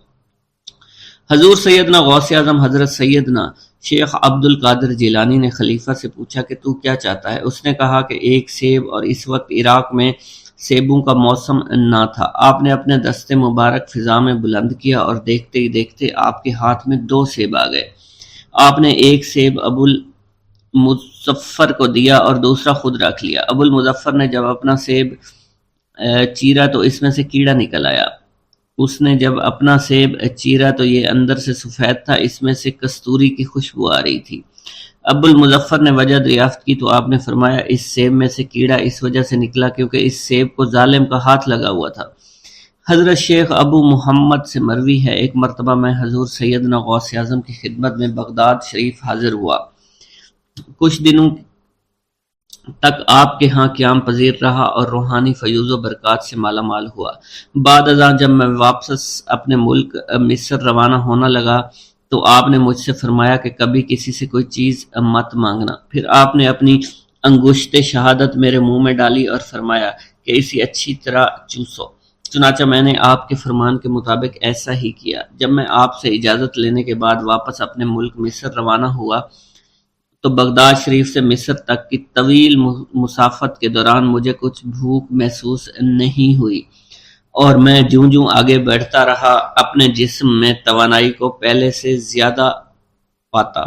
حضور سیدنا غوث اعظم حضرت سیدنا شیخ عبد القادر جیلانی نے خلیفہ سے پوچھا کہ تو کیا چاہتا ہے؟ اس نے کہا کہ ایک سیب، اور اس وقت عراق میں سیبوں کا موسم نہ تھا۔ آپ نے اپنے دست مبارک فضا میں بلند کیا اور دیکھتے ہی دیکھتے آپ کے ہاتھ میں 2 سیب آ گئے۔ آپ نے ایک سیب ابو المظفر کو دیا اور دوسرا خود رکھ لیا۔ ابو المظفر نے جب اپنا سیب چیرا تو اس میں سے کیڑا نکل آیا۔ اس نے جب اپنا سیب چیرا تو یہ اندر سے سفید تھا، اس میں سے کستوری کی خوشبو آ رہی تھی۔ ابو المظفر نے وجہ دریافت کی تو آپ نے فرمایا، اس سیب میں سے کیڑا اس وجہ سے نکلا کیونکہ اس سیب کو ظالم کا ہاتھ لگا ہوا تھا۔ حضرت شیخ ابو محمد سے مروی ہے، ایک مرتبہ میں حضور سیدنا غوث اعظم کی خدمت میں بغداد شریف حاضر ہوا۔ کچھ دنوں تک آپ کے ہاں قیام پذیر رہا اور روحانی فیوز و برکات سے مالا مال ہوا۔ بعد ازاں جب میں واپس اپنے ملک مصر روانہ ہونا لگا تو آپ نے مجھ سے فرمایا کہ کبھی کسی سے کوئی چیز مت مانگنا۔ پھر آپ نے اپنی انگشت شہادت میرے منہ میں ڈالی اور فرمایا کہ اسے اچھی طرح چوسو۔ چنانچہ میں نے آپ کے فرمان کے مطابق ایسا ہی کیا۔ جب میں آپ سے اجازت لینے کے بعد واپس اپنے ملک مصر روانہ ہوا تو بغداد شریف سے مصر تک کی طویل مسافت کے دوران مجھے کچھ بھوک محسوس نہیں ہوئی، اور میں جوں جوں آگے بڑھتا رہا اپنے جسم میں توانائی کو پہلے سے زیادہ پاتا۔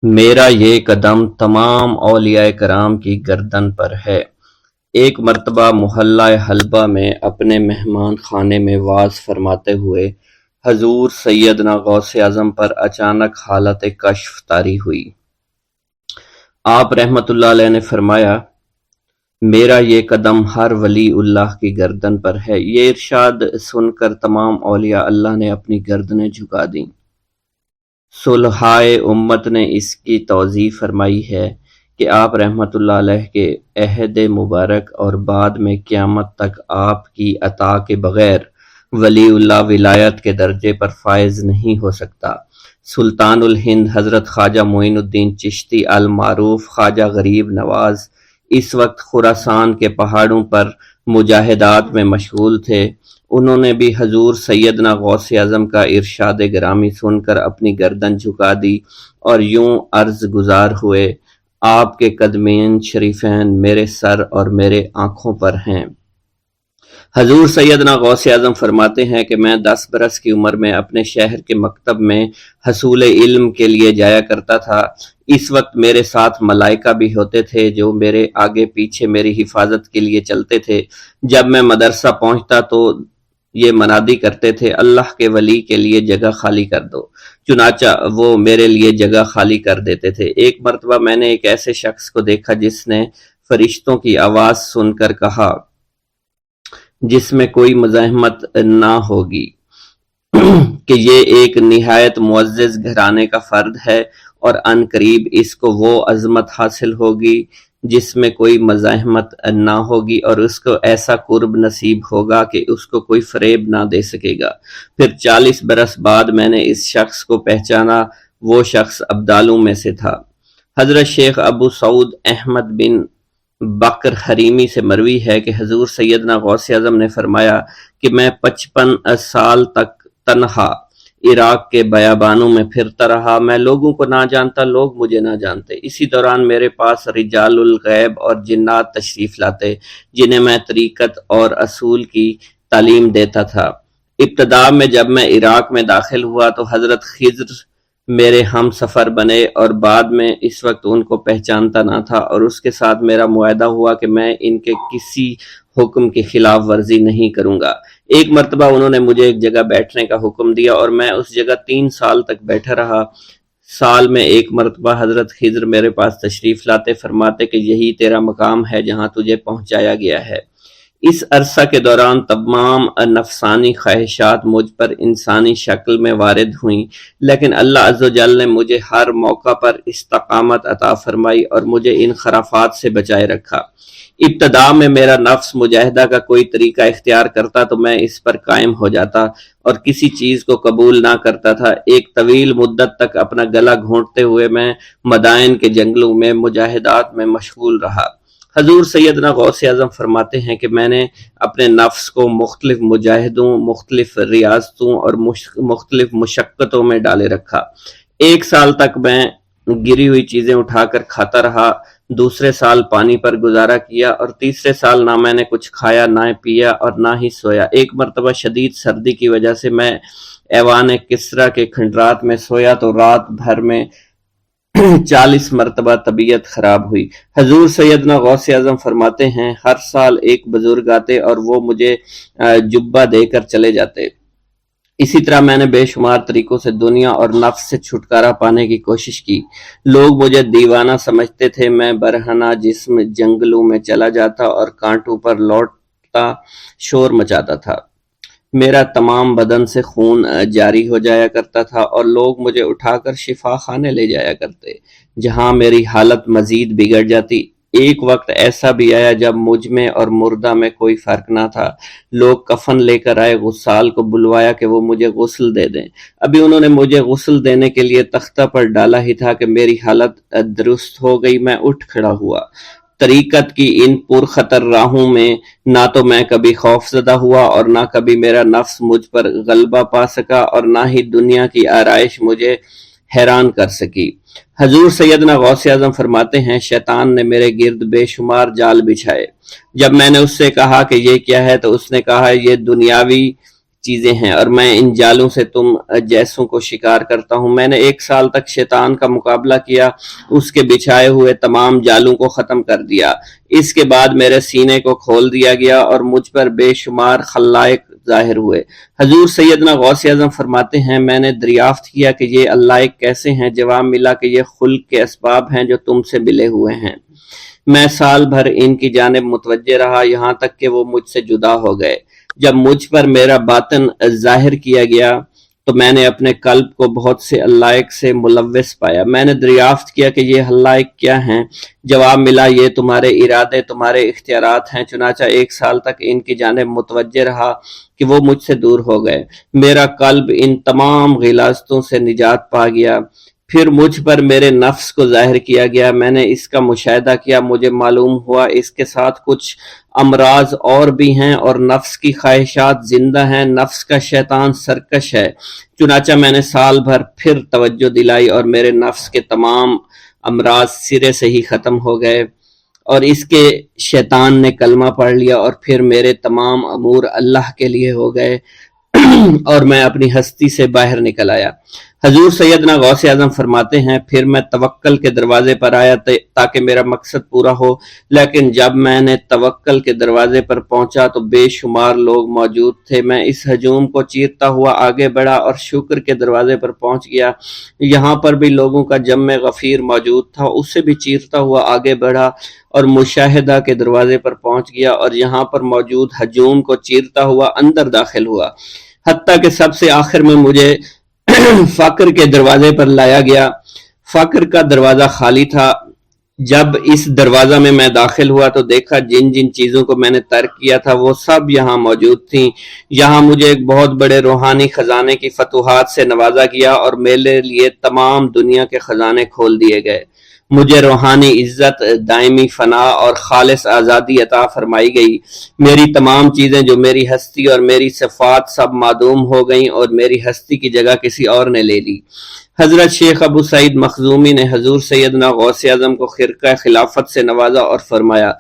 میرا یہ قدم تمام اولیاء کرام کی گردن پر ہے۔ ایک مرتبہ محلہ حلبہ میں اپنے مہمان خانے میں واز فرماتے ہوئے حضور سیدنا غوث اعظم پر اچانک حالت کشف طاری ہوئی۔ آپ رحمت اللہ علیہ نے فرمایا، میرا یہ قدم ہر ولی اللہ کی گردن پر ہے۔ یہ ارشاد سن کر تمام اولیاء اللہ نے اپنی گردنیں جھکا دیں۔ صلحائے امت نے اس کی توضیح فرمائی ہے کہ آپ رحمت اللہ علیہ کے عہد مبارک اور بعد میں قیامت تک آپ کی عطا کے بغیر ولی اللہ ولایت کے درجے پر فائز نہیں ہو سکتا۔ سلطان الہند حضرت خواجہ معین الدین چشتی المعروف خواجہ غریب نواز اس وقت خراسان کے پہاڑوں پر مجاہدات میں مشغول تھے۔ انہوں نے بھی حضور سیدنا غوث اعظم کا ارشاد گرامی سن کر اپنی گردن جھکا دی اور یوں عرض گزار ہوئے، آپ کے قدمین شریفین میرے سر اور میرے آنکھوں پر ہیں۔ حضور سیدنا غوث اعظم فرماتے ہیں کہ میں 10 برس کی عمر میں اپنے شہر کے مکتب میں حصول علم کے لیے جایا کرتا تھا۔ اس وقت میرے ساتھ ملائکہ بھی ہوتے تھے جو میرے آگے پیچھے میری حفاظت کے لیے چلتے تھے۔ جب میں مدرسہ پہنچتا تو یہ منادی کرتے تھے، اللہ کے ولی کے لیے جگہ خالی کر دو۔ چنانچہ وہ میرے لیے جگہ خالی کر دیتے تھے۔ ایک مرتبہ میں نے ایک ایسے شخص کو دیکھا جس نے فرشتوں کی آواز سن کر کہا، جس میں کوئی مزاحمت نہ ہوگی، کہ یہ ایک نہایت معزز گھرانے کا فرد ہے اور عن قریب اس کو وہ عظمت حاصل ہوگی جس میں کوئی مزاحمت نہ ہوگی، اور اس کو ایسا قرب نصیب ہوگا کہ اس کو کوئی فریب نہ دے سکے گا۔ پھر 40 برس بعد میں نے اس شخص کو پہچانا، وہ شخص ابدالوں میں سے تھا۔ حضرت شیخ ابو سعود احمد بن بکر حریمی سے مروی ہے کہ حضور سیدنا غوث اعظم نے فرمایا کہ میں 55 سال تک تنہا عراق کے بیابانوں میں پھرتا رہا، میں لوگوں کو نہ جانتا، لوگ مجھے نہ جانتے۔ اسی دوران میرے پاس رجال الغیب اور جنات تشریف لاتے جنہیں میں طریقت اور اصول کی تعلیم دیتا تھا۔ ابتدا میں جب میں عراق میں داخل ہوا تو حضرت خضر میرے ہم سفر بنے اور بعد میں اس وقت ان کو پہچانتا نہ تھا، اور اس کے ساتھ میرا معاہدہ ہوا کہ میں ان کے کسی حکم کی خلاف ورزی نہیں کروں گا۔ ایک مرتبہ انہوں نے مجھے ایک جگہ بیٹھنے کا حکم دیا اور میں اس جگہ 3 سال تک بیٹھا رہا۔ سال میں ایک مرتبہ حضرت خضر میرے پاس تشریف لاتے، فرماتے کہ یہی تیرا مقام ہے جہاں تجھے پہنچایا گیا ہے۔ اس عرصہ کے دوران تمام نفسانی خواہشات مجھ پر انسانی شکل میں وارد ہوئیں، لیکن اللہ عز و جل نے مجھے ہر موقع پر استقامت عطا فرمائی اور مجھے ان خرافات سے بچائے رکھا۔ ابتدا میں میرا نفس مجاہدہ کا کوئی طریقہ اختیار کرتا تو میں اس پر قائم ہو جاتا اور کسی چیز کو قبول نہ کرتا تھا۔ ایک طویل مدت تک اپنا گلا گھونٹتے ہوئے میں مدائن کے جنگلوں میں مجاہدات میں مشغول رہا۔ حضور سیدنا غوث اعظم فرماتے ہیں کہ میں نے اپنے نفس کو مختلف مجاہدوں، مختلف ریاضتوں اور مختلف مشقتوں میں ڈالے رکھا۔ 1 سال تک میں گری ہوئی چیزیں اٹھا کر کھاتا رہا، دوسرے سال پانی پر گزارا کیا اور تیسرے سال نہ میں نے کچھ کھایا، نہ پیا اور نہ ہی سویا۔ ایک مرتبہ شدید سردی کی وجہ سے میں ایوان کسریٰ کے کھنڈرات میں سویا تو رات بھر میں 40 مرتبہ طبیعت خراب ہوئی۔ حضور سیدنا غوث اعظم فرماتے ہیں ہر سال ایک بزرگ آتے اور وہ مجھے جبہ دے کر چلے جاتے۔ اسی طرح میں نے بے شمار طریقوں سے دنیا اور نفس سے چھٹکارا پانے کی کوشش کی۔ لوگ مجھے دیوانہ سمجھتے تھے۔ میں برہنہ جسم جنگلوں میں چلا جاتا اور کانٹوں پر لوٹتا شور مچاتا تھا۔ میرا تمام بدن سے خون جاری ہو جایا کرتا تھا اور لوگ مجھے اٹھا کر شفا خانے لے جایا کرتے، جہاں میری حالت مزید بگڑ جاتی۔ ایک وقت ایسا بھی آیا جب مجھ میں اور مردہ میں کوئی فرق نہ تھا۔ لوگ کفن لے کر آئے، غسال کو بلوایا کہ وہ مجھے غسل دے دیں۔ ابھی انہوں نے مجھے غسل دینے کے لیے تختہ پر ڈالا ہی تھا کہ میری حالت درست ہو گئی۔ میں اٹھ کھڑا ہوا۔ طریقت کی ان پرخطر راہوں میں نہ تو میں کبھی خوف زدہ ہوا اور نہ کبھی میرا نفس مجھ پر غلبہ پا سکا اور نہ ہی دنیا کی آرائش مجھے حیران کر سکی۔ حضور سیدنا غوث اعظم فرماتے ہیں شیطان نے میرے گرد بے شمار جال بچھائے۔ جب میں نے اس سے کہا کہ یہ کیا ہے تو اس نے کہا یہ دنیاوی چیزیں ہیں اور میں ان جالوں سے تم جیسوں کو شکار کرتا ہوں۔ میں نے 1 سال تک شیطان کا مقابلہ کیا، اس کے بچھائے ہوئے تمام جالوں کو ختم کر دیا۔ اس کے بعد میرے سینے کو کھول دیا گیا اور مجھ پر بے شمار خلائق ظاہر ہوئے۔ حضور سیدنا غوث اعظم فرماتے ہیں میں نے دریافت کیا کہ یہ علائق کیسے ہیں؟ جواب ملا کہ یہ خلق کے اسباب ہیں جو تم سے ملے ہوئے ہیں۔ میں سال بھر ان کی جانب متوجہ رہا، یہاں تک کہ وہ مجھ سے جدا ہو گئے۔ جب مجھ پر میرا باطن ظاہر کیا گیا تو میں نے اپنے قلب کو بہت سے علائق سے ملوث پایا۔ میں نے دریافت کیا کہ یہ علائق کیا ہیں؟ جواب ملا یہ تمہارے ارادے، تمہارے اختیارات ہیں۔ چنانچہ 1 سال تک ان کی جانب متوجہ رہا کہ وہ مجھ سے دور ہو گئے۔ میرا قلب ان تمام غلاظتوں سے نجات پا گیا۔ پھر مجھ پر میرے نفس کو ظاہر کیا گیا۔ میں نے اس کا مشاہدہ کیا، مجھے معلوم ہوا اس کے ساتھ کچھ امراض اور بھی ہیں اور نفس کی خواہشات زندہ ہیں۔ نفس کا شیطان سرکش ہے۔ چنانچہ میں نے سال بھر پھر توجہ دلائی اور میرے نفس کے تمام امراض سرے سے ہی ختم ہو گئے اور اس کے شیطان نے کلمہ پڑھ لیا اور پھر میرے تمام امور اللہ کے لیے ہو گئے اور میں اپنی ہستی سے باہر نکل آیا۔ حضور سیدنا غوث اعظم فرماتے ہیں پھر میں توکل کے دروازے پر آیا تاکہ میرا مقصد پورا ہو، لیکن جب میں نے توکل کے دروازے پر پہنچا تو بے شمار لوگ موجود تھے۔ میں اس ہجوم کو چیرتا ہوا آگے بڑھا اور شکر کے دروازے پر پہنچ گیا۔ یہاں پر بھی لوگوں کا جمع غفیر موجود تھا، اسے بھی چیرتا ہوا آگے بڑھا اور مشاہدہ کے دروازے پر پہنچ گیا اور یہاں پر موجود ہجوم کو چیرتا ہوا اندر داخل ہوا، حتیٰ کہ سب سے آخر میں مجھے فقر کے دروازے پر لایا گیا۔ فقر کا دروازہ خالی تھا۔ جب اس دروازہ میں داخل ہوا تو دیکھا جن جن چیزوں کو میں نے ترک کیا تھا وہ سب یہاں موجود تھیں۔ یہاں مجھے ایک بہت بڑے روحانی خزانے کی فتوحات سے نوازا گیا اور میرے لیے تمام دنیا کے خزانے کھول دیے گئے۔ مجھے روحانی عزت، دائمی فنا اور خالص آزادی عطا فرمائی گئی۔ میری تمام چیزیں جو میری ہستی اور میری صفات سب معدوم ہو گئیں اور میری ہستی کی جگہ کسی اور نے لے لی۔ حضرت شیخ ابو سعید مخزومی نے حضور سیدنا غوث اعظم کو خرقہ خلافت سے نوازا اور فرمایا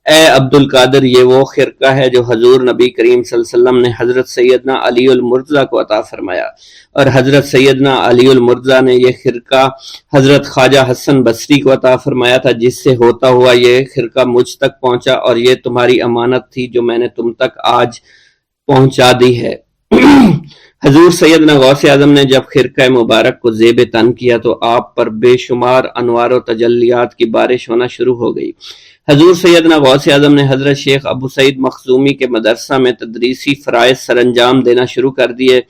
اے عبد القادر، یہ وہ خرقہ ہے جو حضور نبی کریم صلی اللہ علیہ وسلم نے حضرت سیدنا علی المرتضیٰ کو عطا فرمایا، اور حضرت سیدنا علی المرتضیٰ نے یہ خرقہ حضرت خواجہ حسن بصری کو عطا فرمایا تھا، جس سے ہوتا ہوا یہ خرقہ مجھ تک پہنچا اور یہ تمہاری امانت تھی جو میں نے تم تک آج پہنچا دی ہے۔ حضور سیدنا غوث اعظم نے جب خرقہ مبارک کو زیب تن کیا تو آپ پر بے شمار انوار و تجلیات کی بارش ہونا شروع ہو گئی۔ حضور سیدنا غوث اعظم نے حضرت شیخ ابو سعید مخزومی کے مدرسہ میں تدریسی فرائض سر انجام دینا شروع کر دیے۔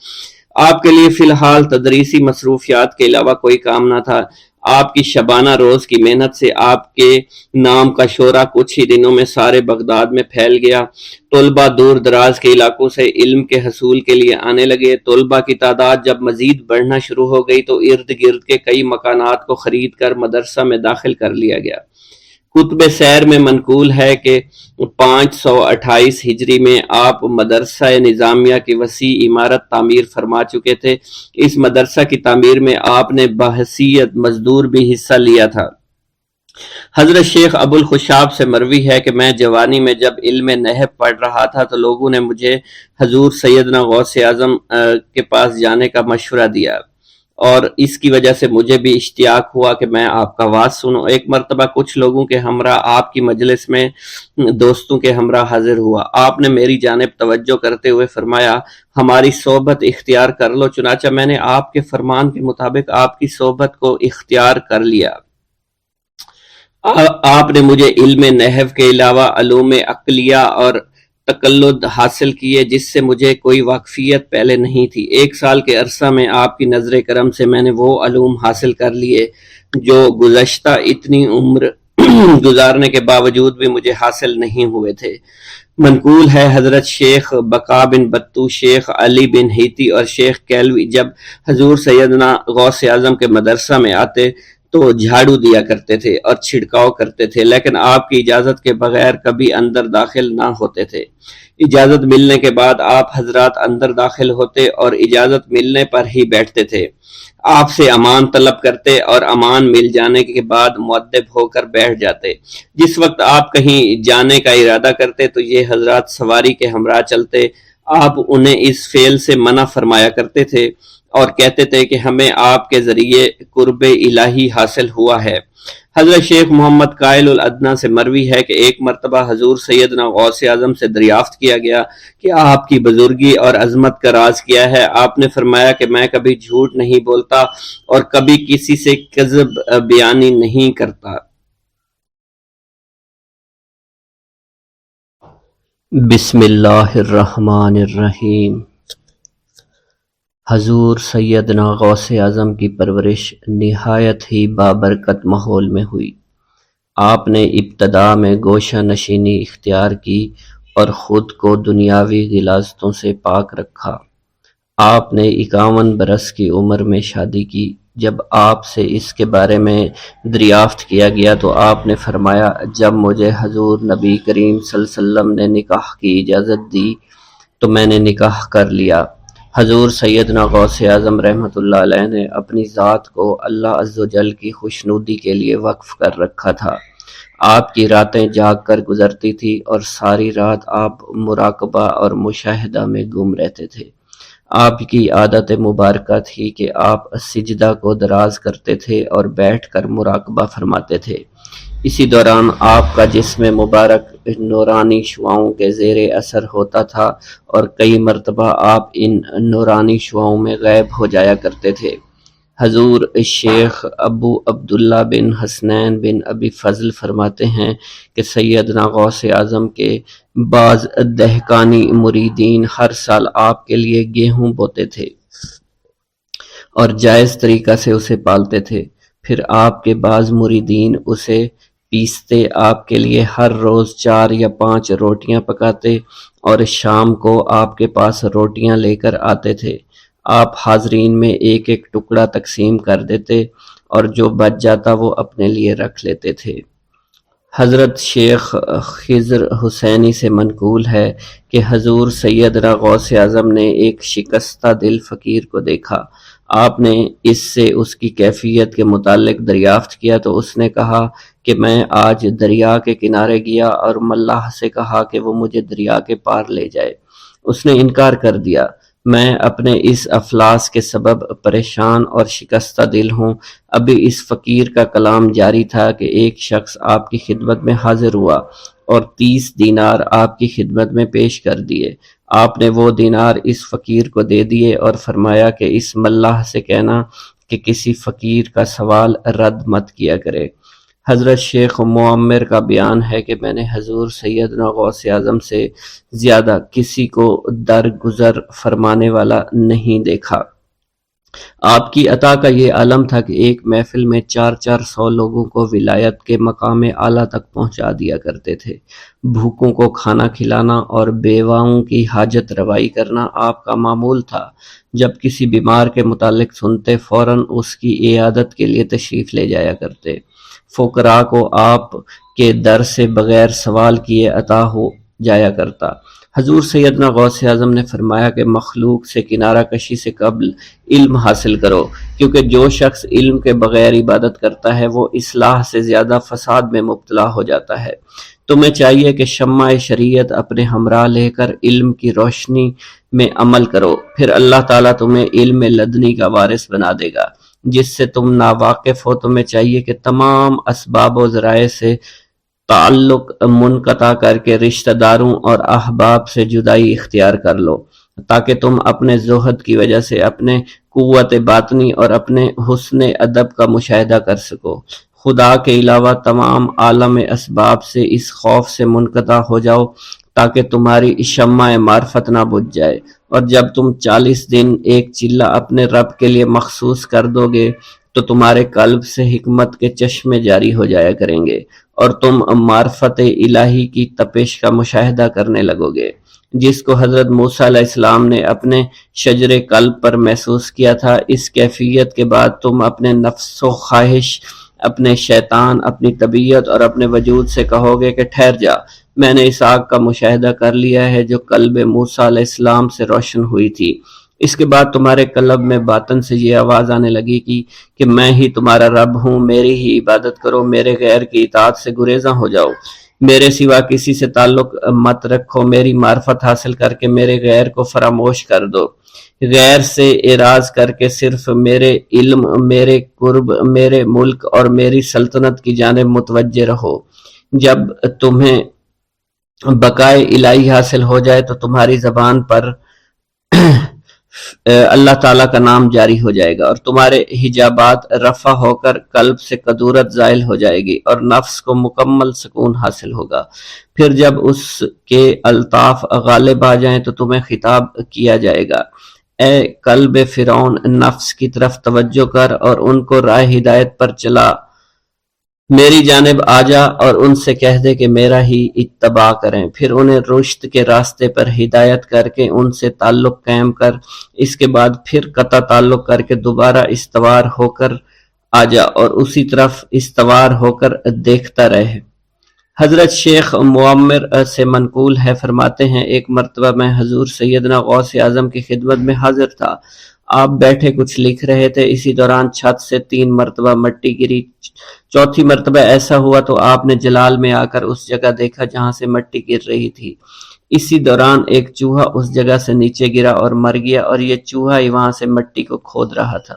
آپ کے لیے فی الحال تدریسی مصروفیات کے علاوہ کوئی کام نہ تھا۔ آپ کی شبانہ روز کی محنت سے آپ کے نام کا شہرہ کچھ ہی دنوں میں سارے بغداد میں پھیل گیا۔ طلبہ دور دراز کے علاقوں سے علم کے حصول کے لیے آنے لگے۔ طلبہ کی تعداد جب مزید بڑھنا شروع ہو گئی تو ارد گرد کے کئی مکانات کو خرید کر مدرسہ میں داخل کر لیا گیا۔ کتب سیر میں منقول ہے کہ 528 ہجری میں آپ مدرسہ نظامیہ کی وسیع عمارت تعمیر فرما چکے تھے۔ اس مدرسہ کی تعمیر میں آپ نے بحیثیت مزدور بھی حصہ لیا تھا۔ حضرت شیخ ابو الخشاب سے مروی ہے کہ میں جوانی میں جب علم نحو پڑھ رہا تھا تو لوگوں نے مجھے حضور سیدنا غوث اعظم کے پاس جانے کا مشورہ دیا، اور اس کی وجہ سے مجھے بھی اشتیاق ہوا کہ میں آپ کا واز سنوں۔ ایک مرتبہ کچھ لوگوں کے ہمراہ آپ کی مجلس میں دوستوں کے ہمراہ حاضر ہوا۔ آپ نے میری جانب توجہ کرتے ہوئے فرمایا، ہماری صحبت اختیار کر لو۔ چنانچہ میں نے آپ کے فرمان کے مطابق آپ کی صحبت کو اختیار کر لیا۔ آپ نے مجھے علم نحو کے علاوہ علوم عقلیہ اور تقلد حاصل کیے جس سے مجھے کوئی واقفیت پہلے نہیں تھی۔ 1 سال کے عرصہ میں آپ کی نظر کرم سے میں نے وہ علوم حاصل کر لیے جو گزشتہ اتنی عمر گزارنے کے باوجود بھی مجھے حاصل نہیں ہوئے تھے۔ منقول ہے حضرت شیخ بقا بن بطو، شیخ علی بن ہیتی اور شیخ کیلوی جب حضور سیدنا غوث اعظم کے مدرسہ میں آتے تو جھاڑو دیا کرتے تھے اور چھڑکاؤ کرتے تھے، لیکن آپ کی اجازت کے بغیر کبھی اندر داخل نہ ہوتے تھے۔ اجازت ملنے کے بعد آپ حضرات اندر داخل ہوتے اور اجازت ملنے پر ہی بیٹھتے تھے۔ آپ سے امان طلب کرتے اور امان مل جانے کے بعد مؤدب ہو کر بیٹھ جاتے۔ جس وقت آپ کہیں جانے کا ارادہ کرتے تو یہ حضرات سواری کے ہمراہ چلتے۔ آپ انہیں اس فعل سے منع فرمایا کرتے تھے اور کہتے تھے کہ ہمیں آپ کے ذریعے قرب الہی حاصل ہوا ہے۔ حضرت شیخ محمد قائل الادنیٰ سے مروی ہے کہ ایک مرتبہ حضور سیدنا غوث اعظم سے دریافت کیا گیا کہ آپ کی بزرگی اور عظمت کا راز کیا ہے۔ آپ نے فرمایا کہ میں کبھی جھوٹ نہیں بولتا اور کبھی کسی سے کذب بیانی نہیں کرتا۔ بسم اللہ الرحمن الرحیم۔ حضور سیدنا غوث اعظم کی پرورش نہایت ہی بابرکت ماحول میں ہوئی۔ آپ نے ابتدا میں گوشہ نشینی اختیار کی اور خود کو دنیاوی غلاظتوں سے پاک رکھا۔ آپ نے 51 برس کی عمر میں شادی کی۔ جب آپ سے اس کے بارے میں دریافت کیا گیا تو آپ نے فرمایا، جب مجھے حضور نبی کریم صلی اللہ علیہ وسلم نے نکاح کی اجازت دی تو میں نے نکاح کر لیا۔ حضور سیدنا غوث اعظم رحمۃ اللہ علیہ نے اپنی ذات کو اللہ عز و جل کی خوشنودی کے لیے وقف کر رکھا تھا۔ آپ کی راتیں جاگ کر گزرتی تھی اور ساری رات آپ مراقبہ اور مشاہدہ میں گم رہتے تھے۔ آپ کی عادت مبارکہ تھی کہ آپ سجدہ کو دراز کرتے تھے اور بیٹھ کر مراقبہ فرماتے تھے۔ اسی دوران آپ کا جسم مبارک نورانی شعاؤں کے زیر اثر ہوتا تھا اور کئی مرتبہ آپ ان نورانی شعاؤں میں غائب ہو جایا کرتے تھے۔ حضور شیخ ابو عبداللہ بن حسنین بن ابی فضل فرماتے ہیں کہ سیدنا غوث اعظم کے بعض دہقانی مریدین ہر سال آپ کے لیے گیہوں بوتے تھے اور جائز طریقہ سے اسے پالتے تھے۔ پھر آپ کے بعض مریدین اسے پیستے، آپ کے لیے ہر روز 4 یا 5 روٹیاں پکاتے اور شام کو آپ کے پاس روٹیاں لے کر آتے تھے۔ آپ حاضرین میں ایک ایک ٹکڑا تقسیم کر دیتے اور جو بچ جاتا وہ اپنے لیے رکھ لیتے تھے۔ حضرت شیخ خضر حسینی سے منقول ہے کہ حضور سیدنا غوث اعظم نے ایک شکستہ دل فقیر کو دیکھا۔ آپ نے اس سے اس کی کیفیت کے متعلق دریافت کیا تو اس نے کہا کہ میں آج دریا کے کنارے گیا اور ملاح سے کہا کہ وہ مجھے دریا کے پار لے جائے۔ اس نے انکار کر دیا۔ میں اپنے اس افلاس کے سبب پریشان اور شکستہ دل ہوں۔ ابھی اس فقیر کا کلام جاری تھا کہ ایک شخص آپ کی خدمت میں حاضر ہوا اور 30 دینار آپ کی خدمت میں پیش کر دیے۔ آپ نے وہ دینار اس فقیر کو دے دیے اور فرمایا کہ اس ملاح سے کہنا کہ کسی فقیر کا سوال رد مت کیا کرے۔ حضرت شیخ معمر کا بیان ہے کہ میں نے حضور سیدنا غوث اعظم سے زیادہ کسی کو درگزر فرمانے والا نہیں دیکھا۔ آپ کی عطا کا یہ عالم تھا کہ ایک محفل میں 400 لوگوں کو ولایت کے مقام اعلیٰ تک پہنچا دیا کرتے تھے۔ بھوکوں کو کھانا کھلانا اور بیواؤں کی حاجت روائی کرنا آپ کا معمول تھا۔ جب کسی بیمار کے متعلق سنتے فوراً اس کی عیادت کے لیے تشریف لے جایا کرتے۔ فقراء کو آپ کے در سے بغیر سوال کیے عطا ہو جایا کرتا۔ حضور سیدنا غوث اعظم نے فرمایا کہ مخلوق سے کنارہ کشی سے قبل علم حاصل کرو، کیونکہ جو شخص علم کے بغیر عبادت کرتا ہے وہ اصلاح سے زیادہ فساد میں مبتلا ہو جاتا ہے۔ تمہیں چاہیے کہ شمع شریعت اپنے ہمراہ لے کر علم کی روشنی میں عمل کرو، پھر اللہ تعالیٰ تمہیں علم لدنی کا وارث بنا دے گا جس سے تم ناواقف ہو۔ تمہیں چاہیے کہ تمام اسباب و ذرائع سے تعلق منقطع کر کے رشتہ داروں اور احباب سے جدائی اختیار کر لو، تاکہ تم اپنے زہد کی وجہ سے اپنے قوت باطنی اور اپنے حسن ادب کا مشاہدہ کر سکو۔ خدا کے علاوہ تمام عالم اسباب سے اس خوف سے منقطع ہو جاؤ تاکہ تمہاری شمع معرفت نہ بجھ جائے، اور جب تم 40 دن ایک چلہ اپنے رب کے لیے مخصوص کر دو گے تو تمہارے قلب سے حکمت کے چشمے جاری ہو جایا کریں گے اور تم معرفت الہی کی تپش کا مشاہدہ کرنے لگو گے، جس کو حضرت موسیٰ علیہ السلام نے اپنے شجر قلب پر محسوس کیا تھا۔ اس کیفیت کے بعد تم اپنے نفس و خواہش، اپنے شیطان، اپنی طبیعت اور اپنے وجود سے کہو گے کہ ٹھہر جا، میں نے اس آگ کا مشاہدہ کر لیا ہے جو قلب موسیٰ علیہ السلام سے روشن ہوئی تھی۔ اس کے بعد تمہارے قلب میں باطن سے یہ آواز آنے لگی کہ میں ہی تمہارا رب ہوں، میری ہی عبادت کرو، میرے غیر کی اطاعت سے گریزاں ہو جاؤ، میرے سوا کسی سے تعلق مت رکھو، میری معرفت حاصل کر کے میرے غیر کو فراموش کر دو، غیر سے اعراض کر کے صرف میرے علم، میرے قرب، میرے ملک اور میری سلطنت کی جانب متوجہ رہو۔ جب تمہیں بقائے الہی حاصل ہو جائے تو تمہاری زبان پر اللہ تعالیٰ کا نام جاری ہو جائے گا اور تمہارے حجابات رفع ہو کر قلب سے کدورت زائل ہو جائے گی اور نفس کو مکمل سکون حاصل ہوگا۔ پھر جب اس کے الطاف غالب آ جائیں تو تمہیں خطاب کیا جائے گا، اے قلب فرعون، نفس کی طرف توجہ کر اور ان کو راہ ہدایت پر چلا، میری جانب آ جا اور ان سے کہہ دے کہ میرا ہی اتباع کریں، پھر انہیں رشد کے راستے پر ہدایت کر کے ان سے تعلق قائم کر، اس کے بعد پھر قطع تعلق کر کے دوبارہ استوار ہو کر آ جا اور اسی طرف استوار ہو کر دیکھتا رہے۔ حضرت شیخ معمر سے منقول ہے، فرماتے ہیں ایک مرتبہ میں حضور سیدنا غوث اعظم کی خدمت میں حاضر تھا۔ آپ بیٹھے کچھ لکھ رہے تھے، اسی دوران چھت سے 3 مرتبہ مٹی گری۔ چوتھی مرتبہ ایسا ہوا تو آپ نے جلال میں آ کر اس جگہ دیکھا جہاں سے مٹی گر رہی تھی۔ اسی دوران ایک چوہا اس جگہ سے نیچے گرا اور مر گیا اور یہ چوہا ہی وہاں سے مٹی کو کھود رہا تھا۔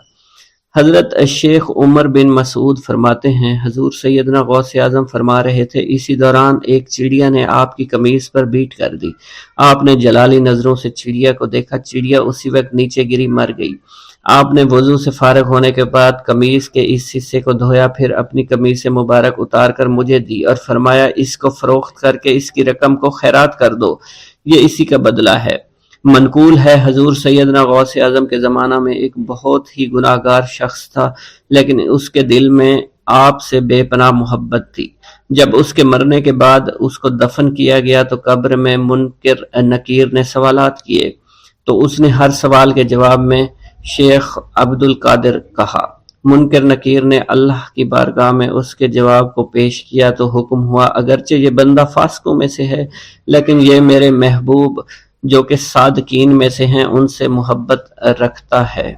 حضرت شیخ عمر بن مسعود فرماتے ہیں حضور سیدنا غوث اعظم فرما رہے تھے، اسی دوران ایک چڑیا نے آپ کی قمیص پر بیٹ کر دی۔ آپ نے جلالی نظروں سے چڑیا کو دیکھا، چڑیا اسی وقت نیچے گری مر گئی۔ آپ نے وضو سے فارغ ہونے کے بعد قمیص کے اس حصے کو دھویا، پھر اپنی قمیص مبارک اتار کر مجھے دی اور فرمایا اس کو فروخت کر کے اس کی رقم کو خیرات کر دو، یہ اسی کا بدلہ ہے۔ منقول ہے حضور سیدنا غوث اعظم کے زمانہ میں ایک بہت ہی گناہ گار شخص تھا، لیکن اس کے دل میں آپ سے بے پناہ محبت تھی۔ جب اس کے مرنے کے بعد اس کو دفن کیا گیا تو قبر میں منکر نکیر نے سوالات کیے، تو اس نے ہر سوال کے جواب میں شیخ عبد القادر کہا۔ منکر نکیر نے اللہ کی بارگاہ میں اس کے جواب کو پیش کیا تو حکم ہوا، اگرچہ یہ بندہ فاسقوں میں سے ہے لیکن یہ میرے محبوب جو کہ صادقین میں سے ہیں ان سے محبت رکھتا ہے۔